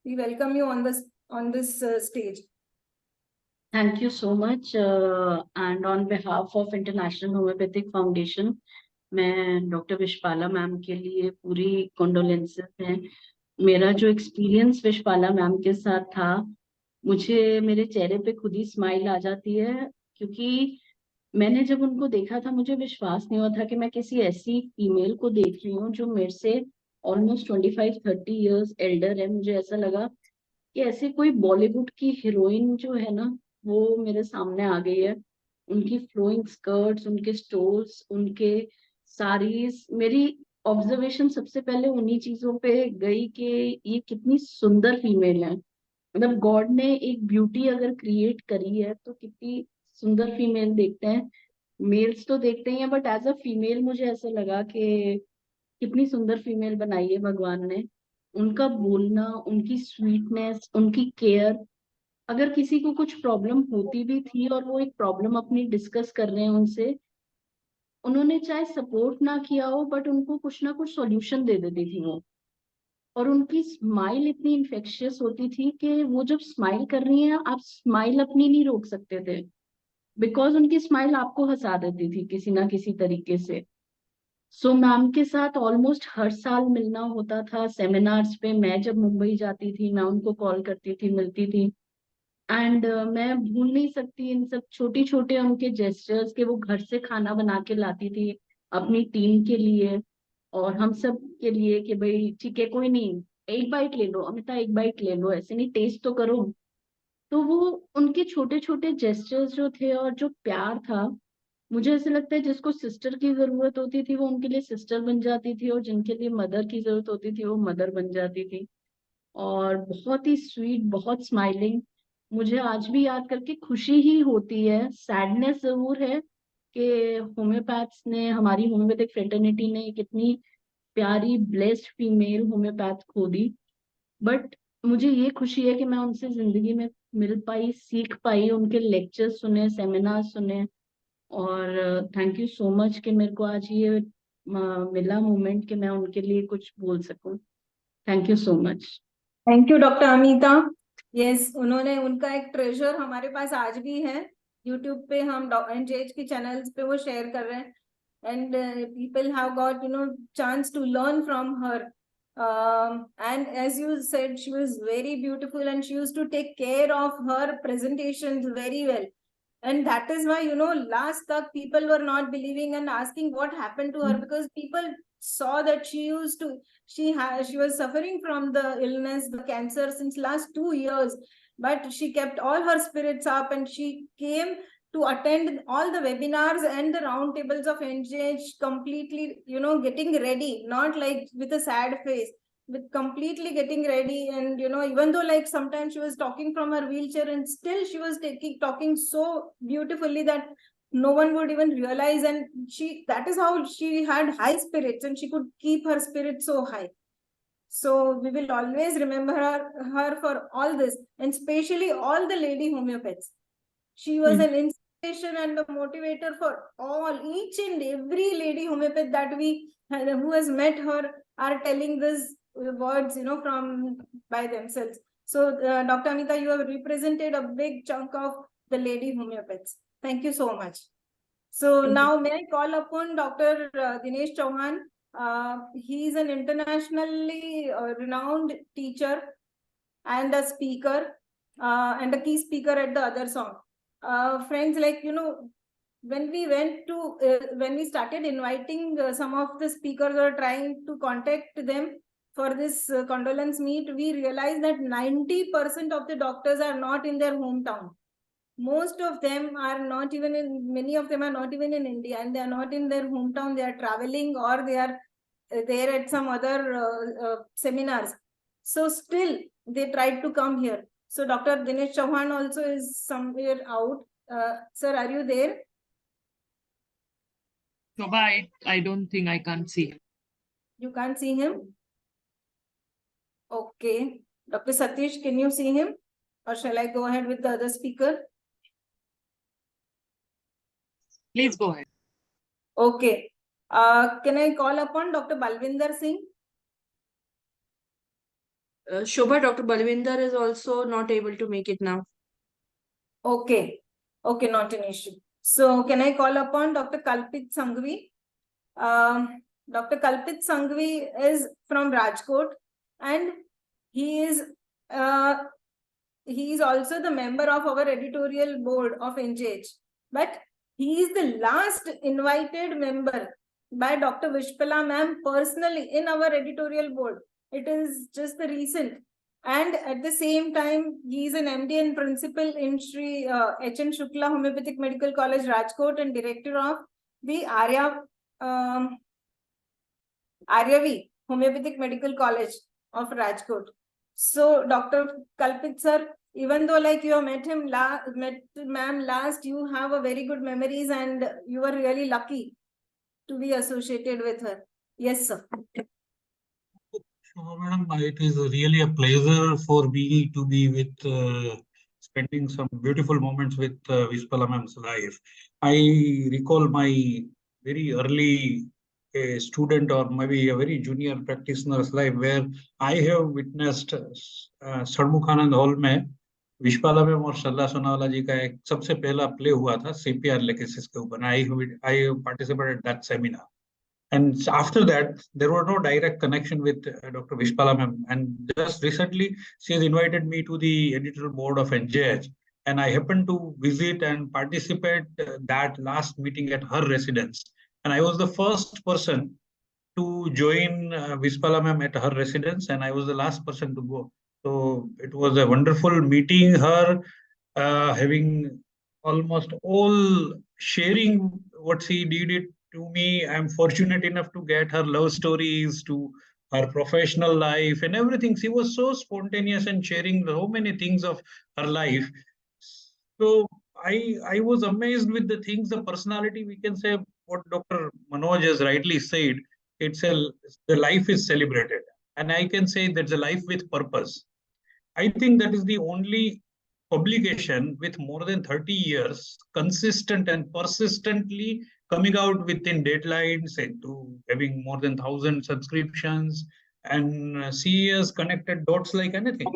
we welcome you on this stage. Thank you so much. And on behalf of International Homeopathic Foundation, मैं doctor विश्पाला ma'am के लिए पूरी condolences हैं। मेरा जो experience विश्पाला ma'am के साथ था, मुझे मेरे चेहरे पे खुद ही स्माइल आ जाती है, क्योंकि मैंने जब उनको देखा था मुझे विश्वास नहीं हुआ था कि मैं किसी ऐसी फीमेल को देख रही हूँ जो मेरे से ऑलमोस्ट 25-30 इयर्स एल्डर है। मुझे ऐसा लगा कि ऐसे कोई बॉलीवुड की हीरोइन जो है ना, वो मेरे सामने आ गई है। उनकी फ्लोइंग स्कर्ट्स, उनके स्टोल्स, उनके साड़ीज, मेरी ऑब्जर्वेशन सबसे पहले उन्हीं चीजों पे गई कि ये कितनी सुंदर फीमेल है। मतलब गॉड ने एक ब्यूटी अगर क्रिएट करी है तो कितनी सुंदर फीमेल देखते हैं। मेल्स तो देखते ही हैं, बट एज अ फीमेल मुझे ऐसा लगा कि कितनी सुंदर फीमेल बनाई है भगवान ने। उनका बोलना, उनकी स्वीटनेस, उनकी केयर, अगर किसी को कुछ प्रॉब्लम होती भी थी और वो एक प्रॉब्लम अपनी डिस्कस कर रहे हैं उनसे, उन्होंने चाहे सपोर्ट ना किया हो बट उनको कुछ ना कुछ सॉल्यूशन दे देती थी वो। और उनकी स्माइल इतनी इन्फेक्शियस होती थी कि वो जब स्माइल कर रही हैं आप स्माइल अपनी नहीं रोक सकते थे, बिकॉज उनकी स्माइल आपको हंसा देती थी किसी ना किसी तरीके से। सो मैम के साथ ऑलमोस्ट हर साल मिलना होता था सेमिनार्स पे। मैं जब मुंबई जाती थी मैं उनको कॉल करती थी, मिलती थी। एंड मैं भूल नहीं सकती इन सब छोटे छोटे उनके जेस्चर्स के। वो घर से खाना बना के लाती थी अपनी टीम के लिए और हम सब के लिए कि भाई ठीक है कोई नहीं, एक बाइट ले लो अमिता, एक बाइट ले लो, ऐसे नहीं टेस्ट तो करो। तो वो उनके छोटे छोटे जेस्चर्स जो थे और जो प्यार था, मुझे ऐसा लगता है जिसको सिस्टर की जरूरत होती थी वो उनके लिए सिस्टर बन जाती थी, और जिनके लिए मदर की जरूरत होती थी वो मदर बन जाती थी। और बहुत ही स्वीट, बहुत स्माइलिंग। मुझे आज भी याद करके खुशी ही होती है, सैडनेस जरूर है कि होम्योपैथ्स ने, हमारी होम्योपैथिक फ्रेटर्निटी ने एक इतनी प्यारी ब्लेस्ड फीमेल होम्योपैथ खो दी। बट मुझे ये खुशी है कि मैं उनसे जिंदगी में मिल पाई, सीख पाई, उनके लेक्चर सुने, सेमिनार सुने। और थैंक यू सो मच कि मेरे को आज ये मिला मोमेंट कि मैं उनके लिए कुछ बोल सकूं। Thank you so much. Thank you doctor Amita. Yes, उन्होंने, उनका एक ट्रेजर हमारे पास आज भी है। यूट्यूब पे हम NJH के चैनल्स पे वो शेयर कर रहे हैं, and people have got chance to learn from her. And as you said, she was very beautiful and she used to take care of her presentations very well. And that is why, last tak people were not believing and asking what happened to her, because people saw that she was suffering from the illness, the cancer, since last 2 years. But she kept all her spirits up and she came to attend all the webinars and the roundtables of NJH completely, getting ready, not like with a sad face, with completely getting ready. And even though like sometimes she was talking from her wheelchair, and still she was talking so beautifully that no one would even realize. And that is how she had high spirits, and she could keep her spirits so high. So we will always remember her for all this, and especially all the lady homeopaths. She was an inspiration and a motivator for all, each and every lady homeopath that we who has met her are telling this words, from by themselves. So Dr. Amita, you have represented a big chunk of the lady homeopaths. Thank you so much. So now may I call upon Dr. Dinesh Chauhan. He is an internationally renowned teacher and a speaker, and a key speaker at the other song. Friends, like, when we started inviting some of the speakers or trying to contact them for this condolence meet, we realized that 90% of the doctors are not in their hometown. Most of them are not even in, many of them are not even in India, and they are not in their hometown. They are traveling, or they are there at some other seminars. So still they tried to come here. So Dr. Dinesh Chauhan also is somewhere out. Sir, are you there? Shobha, I don't think I can't see him. You can't see him? Okay. Dr. Satish, can you see him? Or shall I go ahead with the other speaker? Please go ahead. Okay. Can I call upon Dr. Balvinder Singh? Shobha, Dr. Balwinder is also not able to make it now. Okay. Okay, not an issue. So can I call upon Dr. Kalpit Sanghvi? Dr. Kalpit Sanghvi is from Rajkot, and he is also the member of our editorial board of NJH. But he is the last invited member by Dr. Vishpala ma'am personally in our editorial board. It is just the recent. And at the same time, he is an MD and principal in Sri H.N. Shukla Homeopathic Medical College, Rajkot, and director of the Aryavi Homeopathic Medical College of Rajkot. So, Dr. Kalpit sir, even though like you have met ma'am last, you have a very good memories and you are really lucky to be associated with her. Yes, sir. So, madam, it is really a pleasure for me to be with spending some beautiful moments with Vishpala ma'am's life. I recall my very early student or maybe a very junior practitioner's life where I have witnessed Sarmukhanand Hall में विश्वपाला ma'am और सरला सोनावाला जी का एक सबसे पहला play हुआ था CPR lachesis के ऊपर. I participated in that seminar. And after that, there was no direct connection with Dr. Vishpala ma'am. And just recently, she has invited me to the editorial board of NJH. And I happened to visit and participate that last meeting at her residence. And I was the first person to join Vishpala ma'am at her residence. And I was the last person to go. So it was a wonderful meeting her, having almost all sharing what she did it to me. I'm fortunate enough to get her love stories, to her professional life and everything. She was so spontaneous and sharing so many things of her life. So I was amazed with the things, the personality. We can say what Dr. Manoj has rightly said. The life is celebrated, and I can say that's a life with purpose. I think that is the only publication with more than 30 years, consistent and persistently coming out within deadlines and to having more than 1,000 subscriptions, and she has connected dots like anything.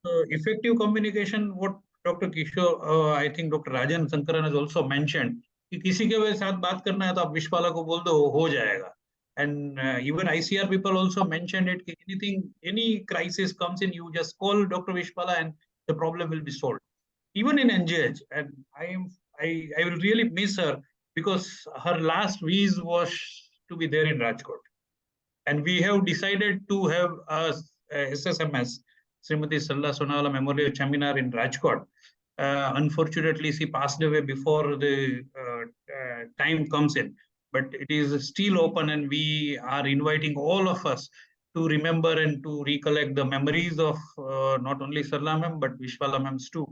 So effective communication, what Dr. Kishore, I think Dr. Rajan Sankaran has also mentioned, कि किसी के साथ बात करना है तो आप विश्वपाला को बोल दो, हो जाएगा. And even ICR people also mentioned it, any crisis comes in, you just call Dr. Vishpala and the problem will be solved. Even in NJH, and I will really miss her because her last wish was to be there in Rajkot. And we have decided to have a SSMS, Srimati Sarla Sonavala Memorial Seminar in Rajkot. Unfortunately, she passed away before the time comes in. But it is still open, and we are inviting all of us to remember and to recollect the memories of not only Sarla ma'am, but Vishpala ma'ams too.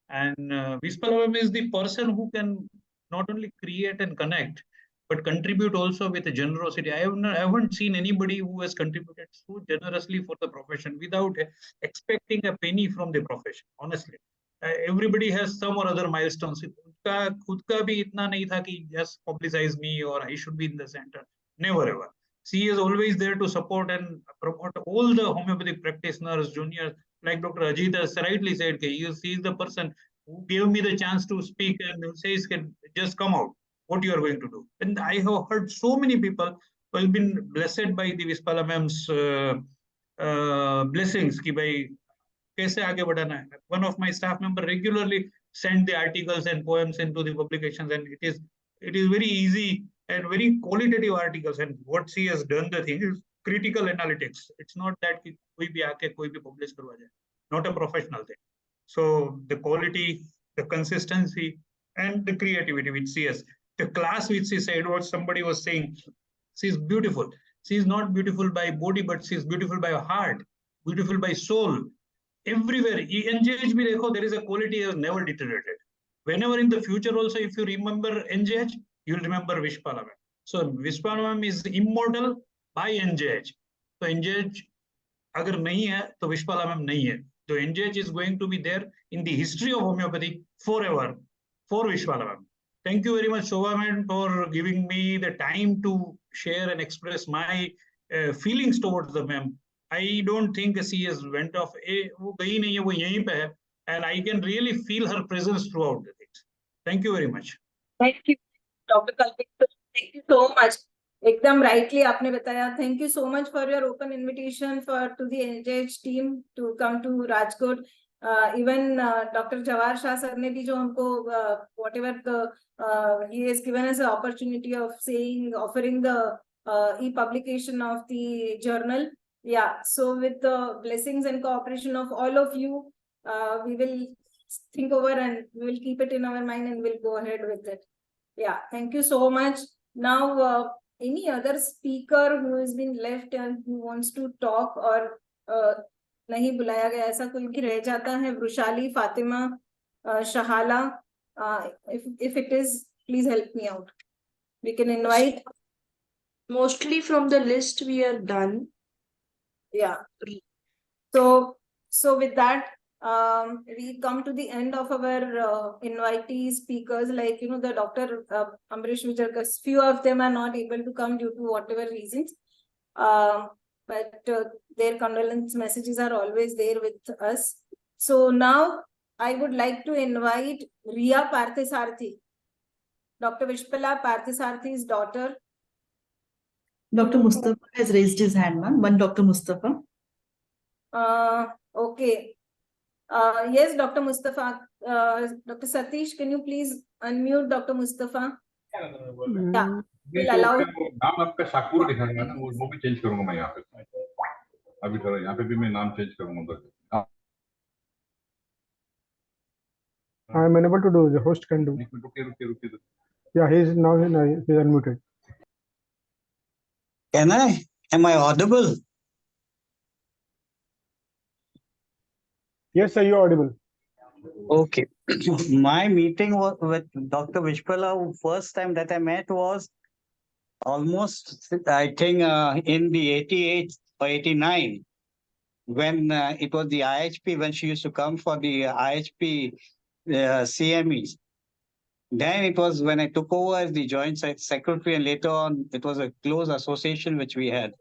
And Vishpala ma'am is the person who can not only create and connect, but contribute also with generosity. I haven't seen anybody who has contributed so generously for the profession without expecting a penny from the profession, honestly. Everybody has some or other milestones. खुद का भी इतना नहीं था कि just publicize me or I should be in the center. Never ever. She is always there to support and promote all the homeopathic practitioners, juniors, like Dr. Ajit has rightly said, he is the person who gave me the chance to speak and says, just come out, what you are going to do. And I have heard so many people who have been blessed by the Vishpala ma'am's blessings, कि भाई कैसे आगे बढ़ाना है. One of my staff member regularly send the articles and poems into the publications, and it is very easy and very qualitative articles. And what she has done, the thing is critical analytics. It's not that कोई भी आके कोई भी publish करवा जाए. Not a professional thing. So the quality, the consistency, and the creativity which she has. The class which she said, what somebody was saying, she is beautiful. She is not beautiful by body, but she is beautiful by heart, beautiful by soul. Everywhere, NJH bhi dekho, there is a quality that has never deteriorated. Whenever in the future also, if you remember NJH, you will remember Vishpala ma'am. So Vishpala ma'am is immortal by NJH. So NJH agar nahi hai, to Vishpala ma'am nahi hai. So NJH is going to be there in the history of homeopathy forever for Vishpala ma'am. Thank you very much, Shobha ma'am, for giving me the time to share and express my feelings towards the ma'am. I don't think she has went off. वो गई नहीं है, वो यहीं पे है, and I can really feel her presence throughout the things. Thank you very much. Thank you, Dr. Kalpit. Thank you so much. एकदम rightly आपने बताया. Thank you so much for your open invitation to the NJH team to come to Rajkot. Even Dr. Jawar Shah sir ने भी जो हमको whatever he has given us an opportunity of offering the e-publication of the journal. Yeah, so with the blessings and cooperation of all of you, we will think over and we will keep it in our mind and we'll go ahead with it. Yeah, thank you so much. Now, any other speaker who has been left and who wants to talk or नहीं बुलाया गया, ऐसा कोई भी रह जाता है? Vrushali, Fatima, शहाला, if it is, please help me out. We can invite. Mostly from the list we are done. Yeah. So with that, we come to the end of our invitee speakers, like, the Dr. Amrish Vijarkas. Few of them are not able to come due to whatever reasons. But their condolence messages are always there with us. So now I would like to invite Riya Parthisarthi, Dr. Vishpala Parthisarthi's daughter. Dr. Mustafa has raised his hand, ma'am. One Dr. Mustafa. Okay. Yes, Dr. Mustafa. Dr. Satish, can you please unmute Dr. Mustafa? Yeah. We'll allow. नाम आपका Shakur दिखा रहा है ना, वो भी change करूंगा मैं यहाँ पे. अभी थोड़ा यहाँ पे भी मैं नाम चेंज करूंगा. I am unable to do. The host can do. रुके. Yeah, he is now. He is unmuted. Can I? Am I audible? Yes, sir, you are audible. Okay. My meeting with Dr. Vishpala, first time that I met was almost, I think, in the 88 or 89, when it was the IHP, when she used to come for the IHP CMEs. Then it was when I took over as the joint secretary, and later on, it was a close association which we had.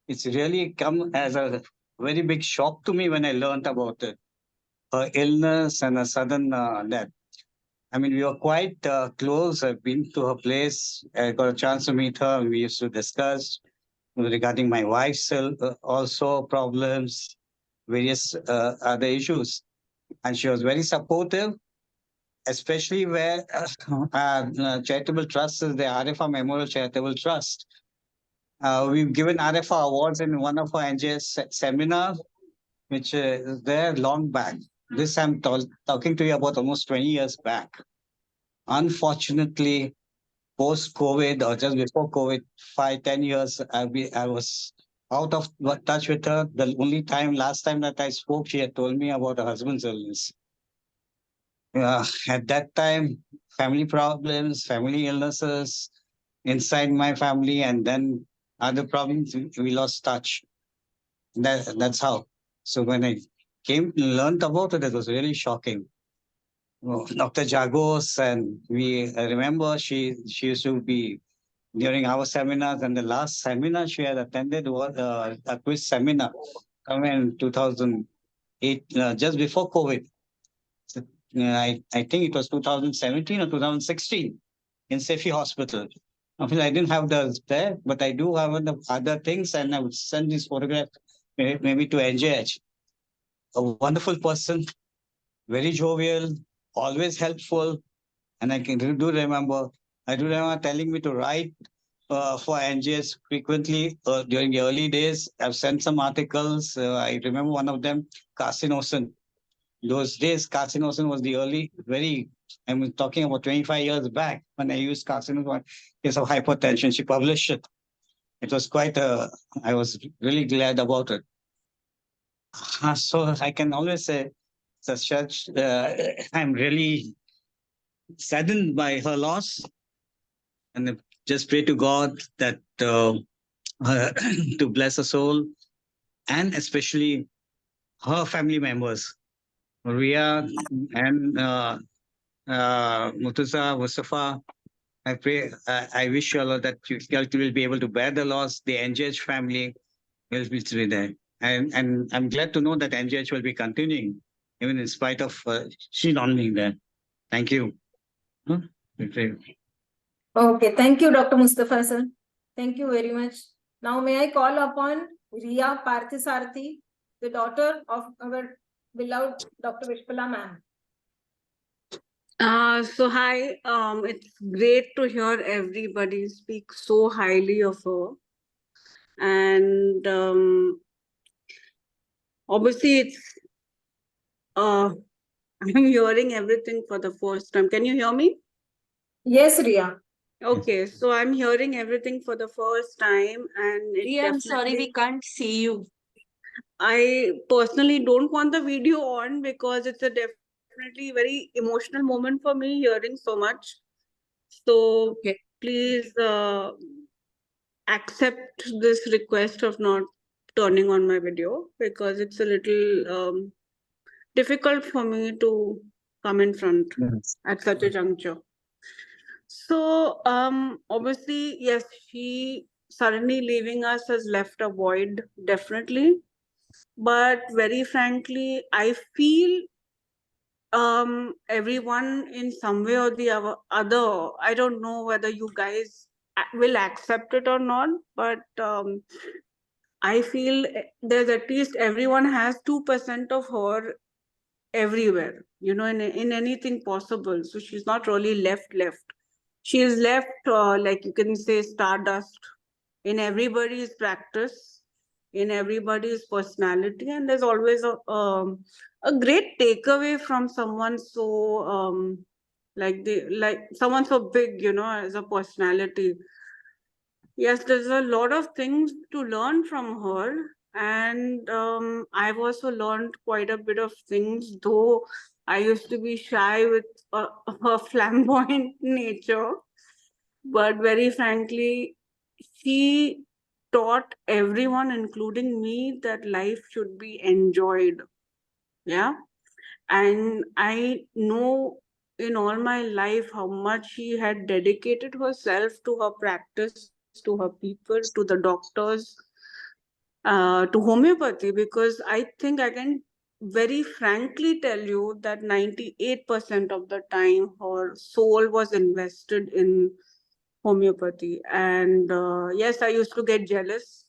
It's really come as a very big shock to me when I learned about it. Her illness and a sudden death. I mean, we were quite close. I've been to her place. I got a chance to meet her. We used to discuss regarding my wife's also problems, various other issues. And she was very supportive, especially where charitable trust is the RFA Memorial Charitable Trust. We've given RFA awards in one of our NJS seminars, which is there long back. This I'm talking to you about almost 20 years back. Unfortunately, post-COVID or just before COVID, 5-10 years, I was out of touch with her. The only last time that I spoke, she had told me about her husband's illness. At that time, family problems, family illnesses inside my family, and then other problems, we lost touch. That's how. So when I learned about it, it was really shocking. Dr. Jagos, and I remember she used to be during our seminars, and the last seminar she had attended was a quiz seminar in 2008, just before COVID. I think it was 2017 or 2016 in Sefi Hospital. I didn't have those there, but I do have the other things, and I would send this photograph maybe to NJH. A wonderful person, very jovial, always helpful, and I do remember telling me to write for NJS frequently during the early days. I've sent some articles. I remember one of them, carcinosin. Those days, carcinosin was the I'm talking about 25 years back when I used carcinosin in case of hypertension. She published it. It was I was really glad about it. So I can always say, such, I'm really saddened by her loss, and I just pray to God that to bless her soul, and especially her family members, Maria and Murtaza, Mustafa. I pray, I wish you all that you will be able to bear the loss. The NJH family will be there. And I'm glad to know that NJH will be continuing, even in spite of she not being there. Thank you. Okay, thank you, Dr. Mustafa sir. Thank you very much. Now may I call upon Riya Parthisarthi, the daughter of our beloved Dr. Vishpala ma'am. So hi, it's great to hear everybody speak so highly of her. And obviously it's, I'm hearing everything for the first time. Can you hear me? Yes, Riya. Okay, so I'm hearing everything for the first time, and it Riya, I'm sorry, we can't see you. I personally don't want the video on because it's a definitely very emotional moment for me hearing so much. So please accept this request of not turning on my video because it's a little difficult for me to come in front at such a juncture. So obviously, yes, she suddenly leaving us has left a void, definitely. But very frankly, I feel everyone in some way or the other, I don't know whether you guys will accept it or not, but I feel there's at least everyone has 2% of her everywhere, you know, in anything possible. So she's not really left. She is left, like you can say, stardust in everybody's practice, in everybody's personality, and there's always a great takeaway from someone so like someone so big, you know, as a personality. Yes, there's a lot of things to learn from her, and I've also learned quite a bit of things, though I used to be shy with her flamboyant nature. But very frankly, she taught everyone, including me, that life should be enjoyed. Yeah. And I know in all my life how much she had dedicated herself to her practice, to her people, to the doctors, to homeopathy, because I think I can very frankly tell you that 98% of the time her soul was invested in homeopathy. And yes, I used to get jealous.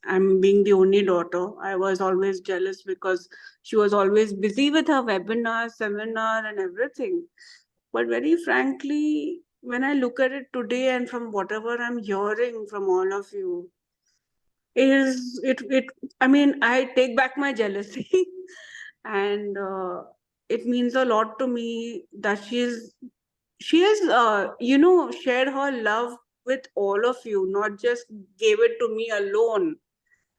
I'm being the only daughter. I was always jealous because she was always busy with her webinar, seminar, and everything. But very frankly, when I look at it today and from whatever I'm hearing from all of you, I mean, I take back my jealousy and it means a lot to me that she has you know, shared her love with all of you, not just gave it to me alone.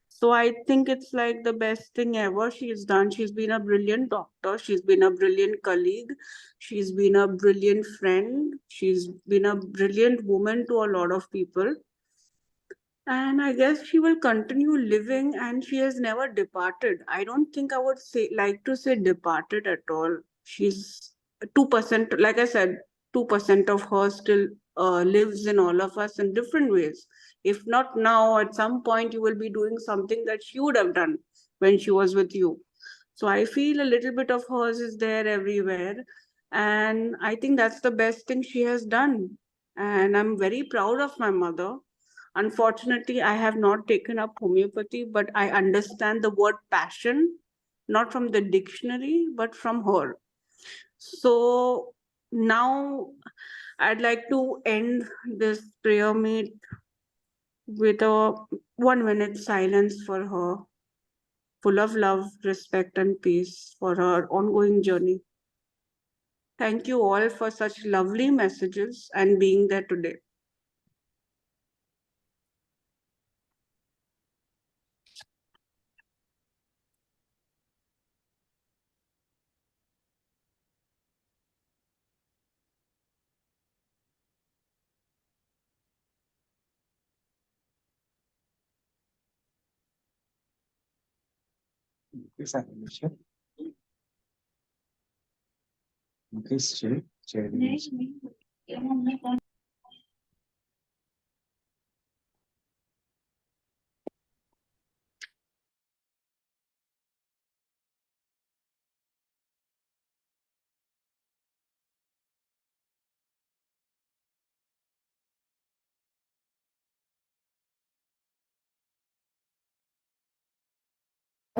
So I think it's like the best thing ever she's done. She's been a brilliant doctor. She's been a brilliant colleague. She's been a brilliant friend. She's been a brilliant woman to a lot of people. And I guess she will continue living, and she has never departed. I don't think I would like to say departed at all. She's 2%, like I said, 2% of her still lives in all of us in different ways. If not now, at some point you will be doing something that she would have done when she was with you. So I feel a little bit of hers is there everywhere. And I think that's the best thing she has done. And I'm very proud of my mother. Unfortunately, I have not taken up homeopathy, but I understand the word passion, not from the dictionary, but from her. So now I'd like to end this prayer meet with a 1 minute silence for her, full of love, respect, and peace for her ongoing journey. Thank you all for such lovely messages and being there today.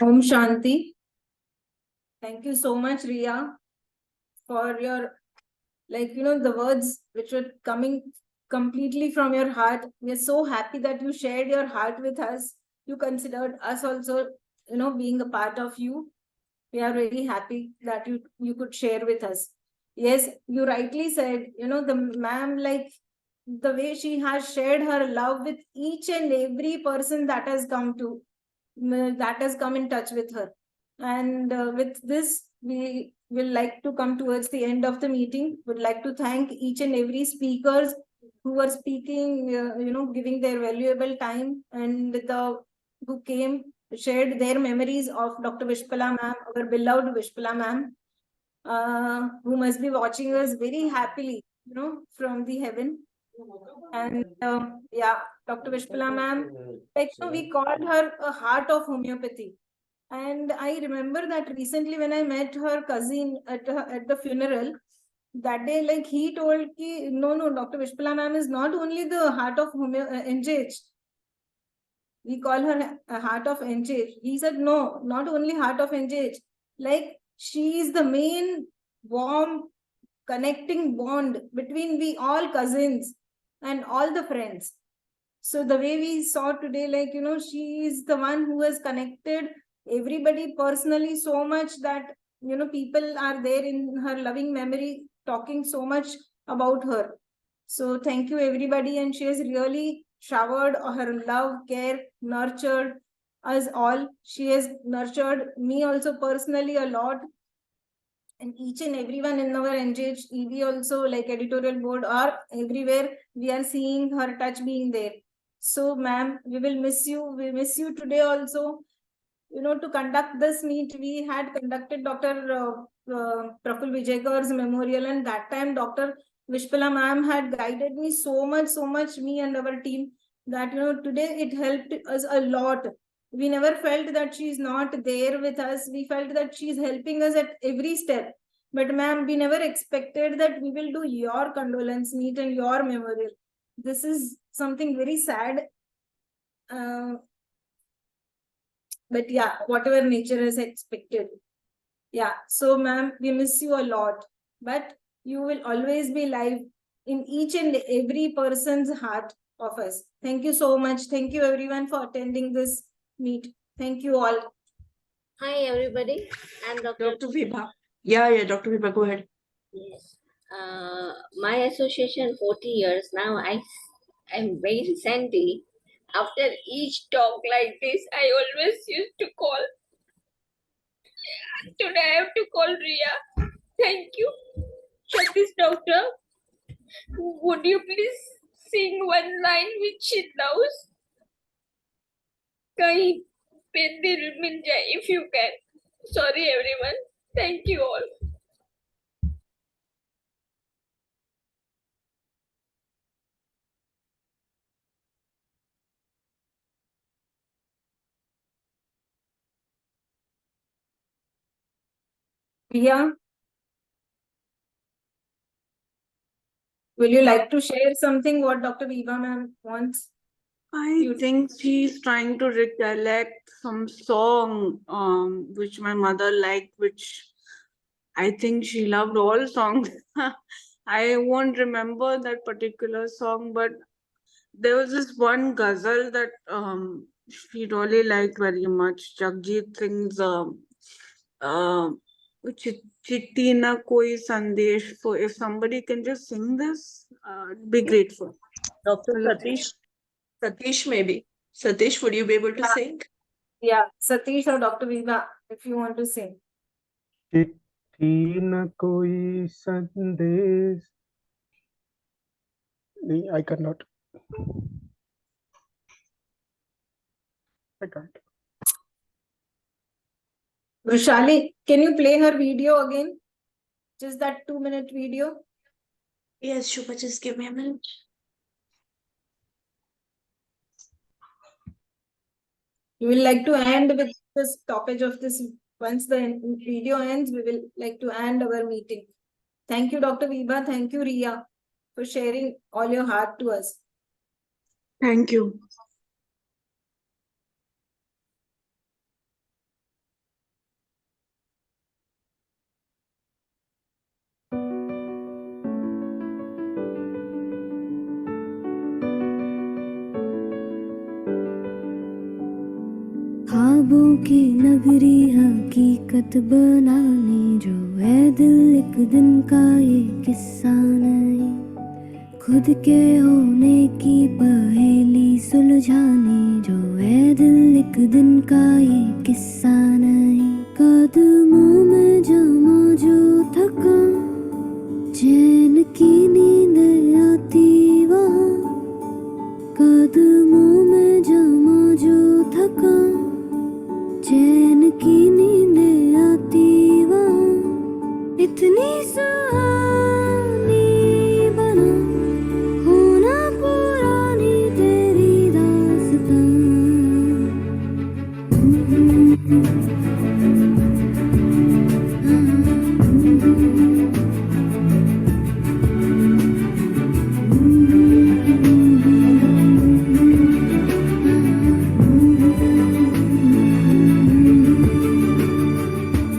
Om Shanti. Thank you so much, Riya, for your, the words which were coming completely from your heart. We are so happy that you shared your heart with us. You considered us also, being a part of you. We are really happy that you could share with us. Yes, you rightly said, the ma'am, the way she has shared her love with each and every person that has come in touch with her. And with this, we will like to come towards the end of the meeting. Would like to thank each and every speakers who were speaking, giving their valuable time, and who came, shared their memories of Dr. Vishpala ma'am, our beloved Vishpala ma'am, who must be watching us very happily, from the heaven. And Dr. Vishpala ma'am, we called her a heart of homeopathy. And I remember that recently when I met her cousin at the funeral, that day, he told ki, no, Dr. Vishpala ma'am is not only the heart of NJH. We call her a heart of NJH. He said, no, not only heart of NJH. She is the main warm connecting bond between we all cousins and all the friends. So the way we saw today, she is the one who has connected everybody personally so much that, people are there in her loving memory talking so much about her. So thank you everybody. And she has really showered her love, care, nurtured us all. She has nurtured me also personally a lot. And each and everyone in our NJH EB also, like editorial board or everywhere, we are seeing her touch being there. So ma'am, we will miss you. We miss you today also. To conduct this meet, we had conducted Dr. Praful Vijaykar's memorial, and that time Dr. Vishpala ma'am had guided me so much, me and our team, that, today it helped us a lot. We never felt that she is not there with us. We felt that she is helping us at every step. But ma'am, we never expected that we will do your condolence meet and your memorial. This is something very sad. But yeah, whatever nature has expected. Yeah, so ma'am, we miss you a lot. But you will always be live in each and every person's heart of us. Thank you so much. Thank you everyone for attending this meet. Thank you all. Hi everybody, I'm Dr. Vibha. Yeah, Dr. Vibha, go ahead. Yes. My association 40 years now. I'm very recently. After each talk like this, I always used to call. Today I have to call Riya. Thank you. This doctor, would you please sing one line which she loves? Kahin pe dil mil jaye, if you can. Sorry everyone. Thank you all. Priya, will you like to share something what Dr. Viva ma'am wants? I think she's trying to recollect some song which my mother liked, which I think she loved all songs. I won't remember that particular song, but there was this one ghazal that she really liked very much. Jagjit Singh's Chitti Na Koi Sandesh. So if somebody can just sing this, I'd be grateful. Dr. Satish maybe. Satish, would you be able to sing? Yeah, Satish or Dr. Viva, if you want to sing. चिट्ठी न कोई संदेश नहीं, I cannot. I can't. Vishali, can you play her video again? Just that 2-minute video. Yes, Shubha, just give me a minute. We will like to end with this topic of this. Once the video ends, we will like to end our meeting. Thank you, Dr. Viva. Thank you, Riya, for sharing all your heart to us. Thank you. ख्वाबों की नगरी हकीकत बनाने जो है दिल एक दिन का ये किस्सा नहीं, खुद के होने की पहेली सुलझाने जो है दिल एक दिन का ये किस्सा नहीं। कदमों में जमा जो थका चैन की नींद आती वहाँ, कदमों में जमा जो थका चैन की नींद आती वहाँ, इतनी सुहानी बना होना पुरानी तेरी दास्तां।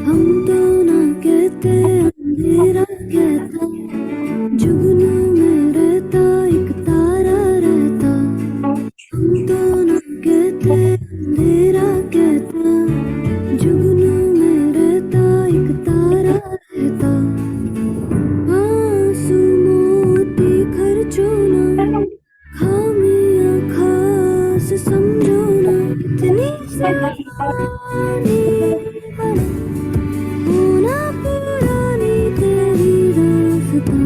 हम तो ना कहते अंधेरा कहता, जुगनू में रहता एक तारा रहता। हम तो ना कहते अंधेरा कहता, जुगनू में रहता एक तारा रहता। आंसू मोती खर्चो ना, खामियां खास समझो ना, इतनी सुहानी बना होना पुरानी तेरी दास्तां।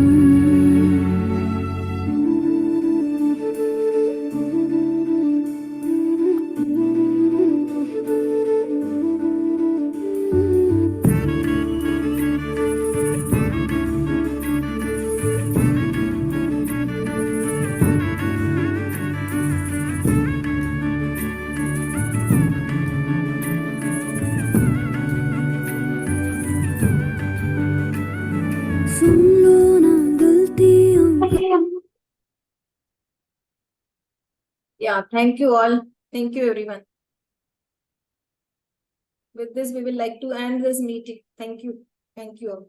सुन लो ना गलतियों का। Yeah, thank you all. Thank you, everyone. With this, we will like to end this meeting. Thank you. Thank you all.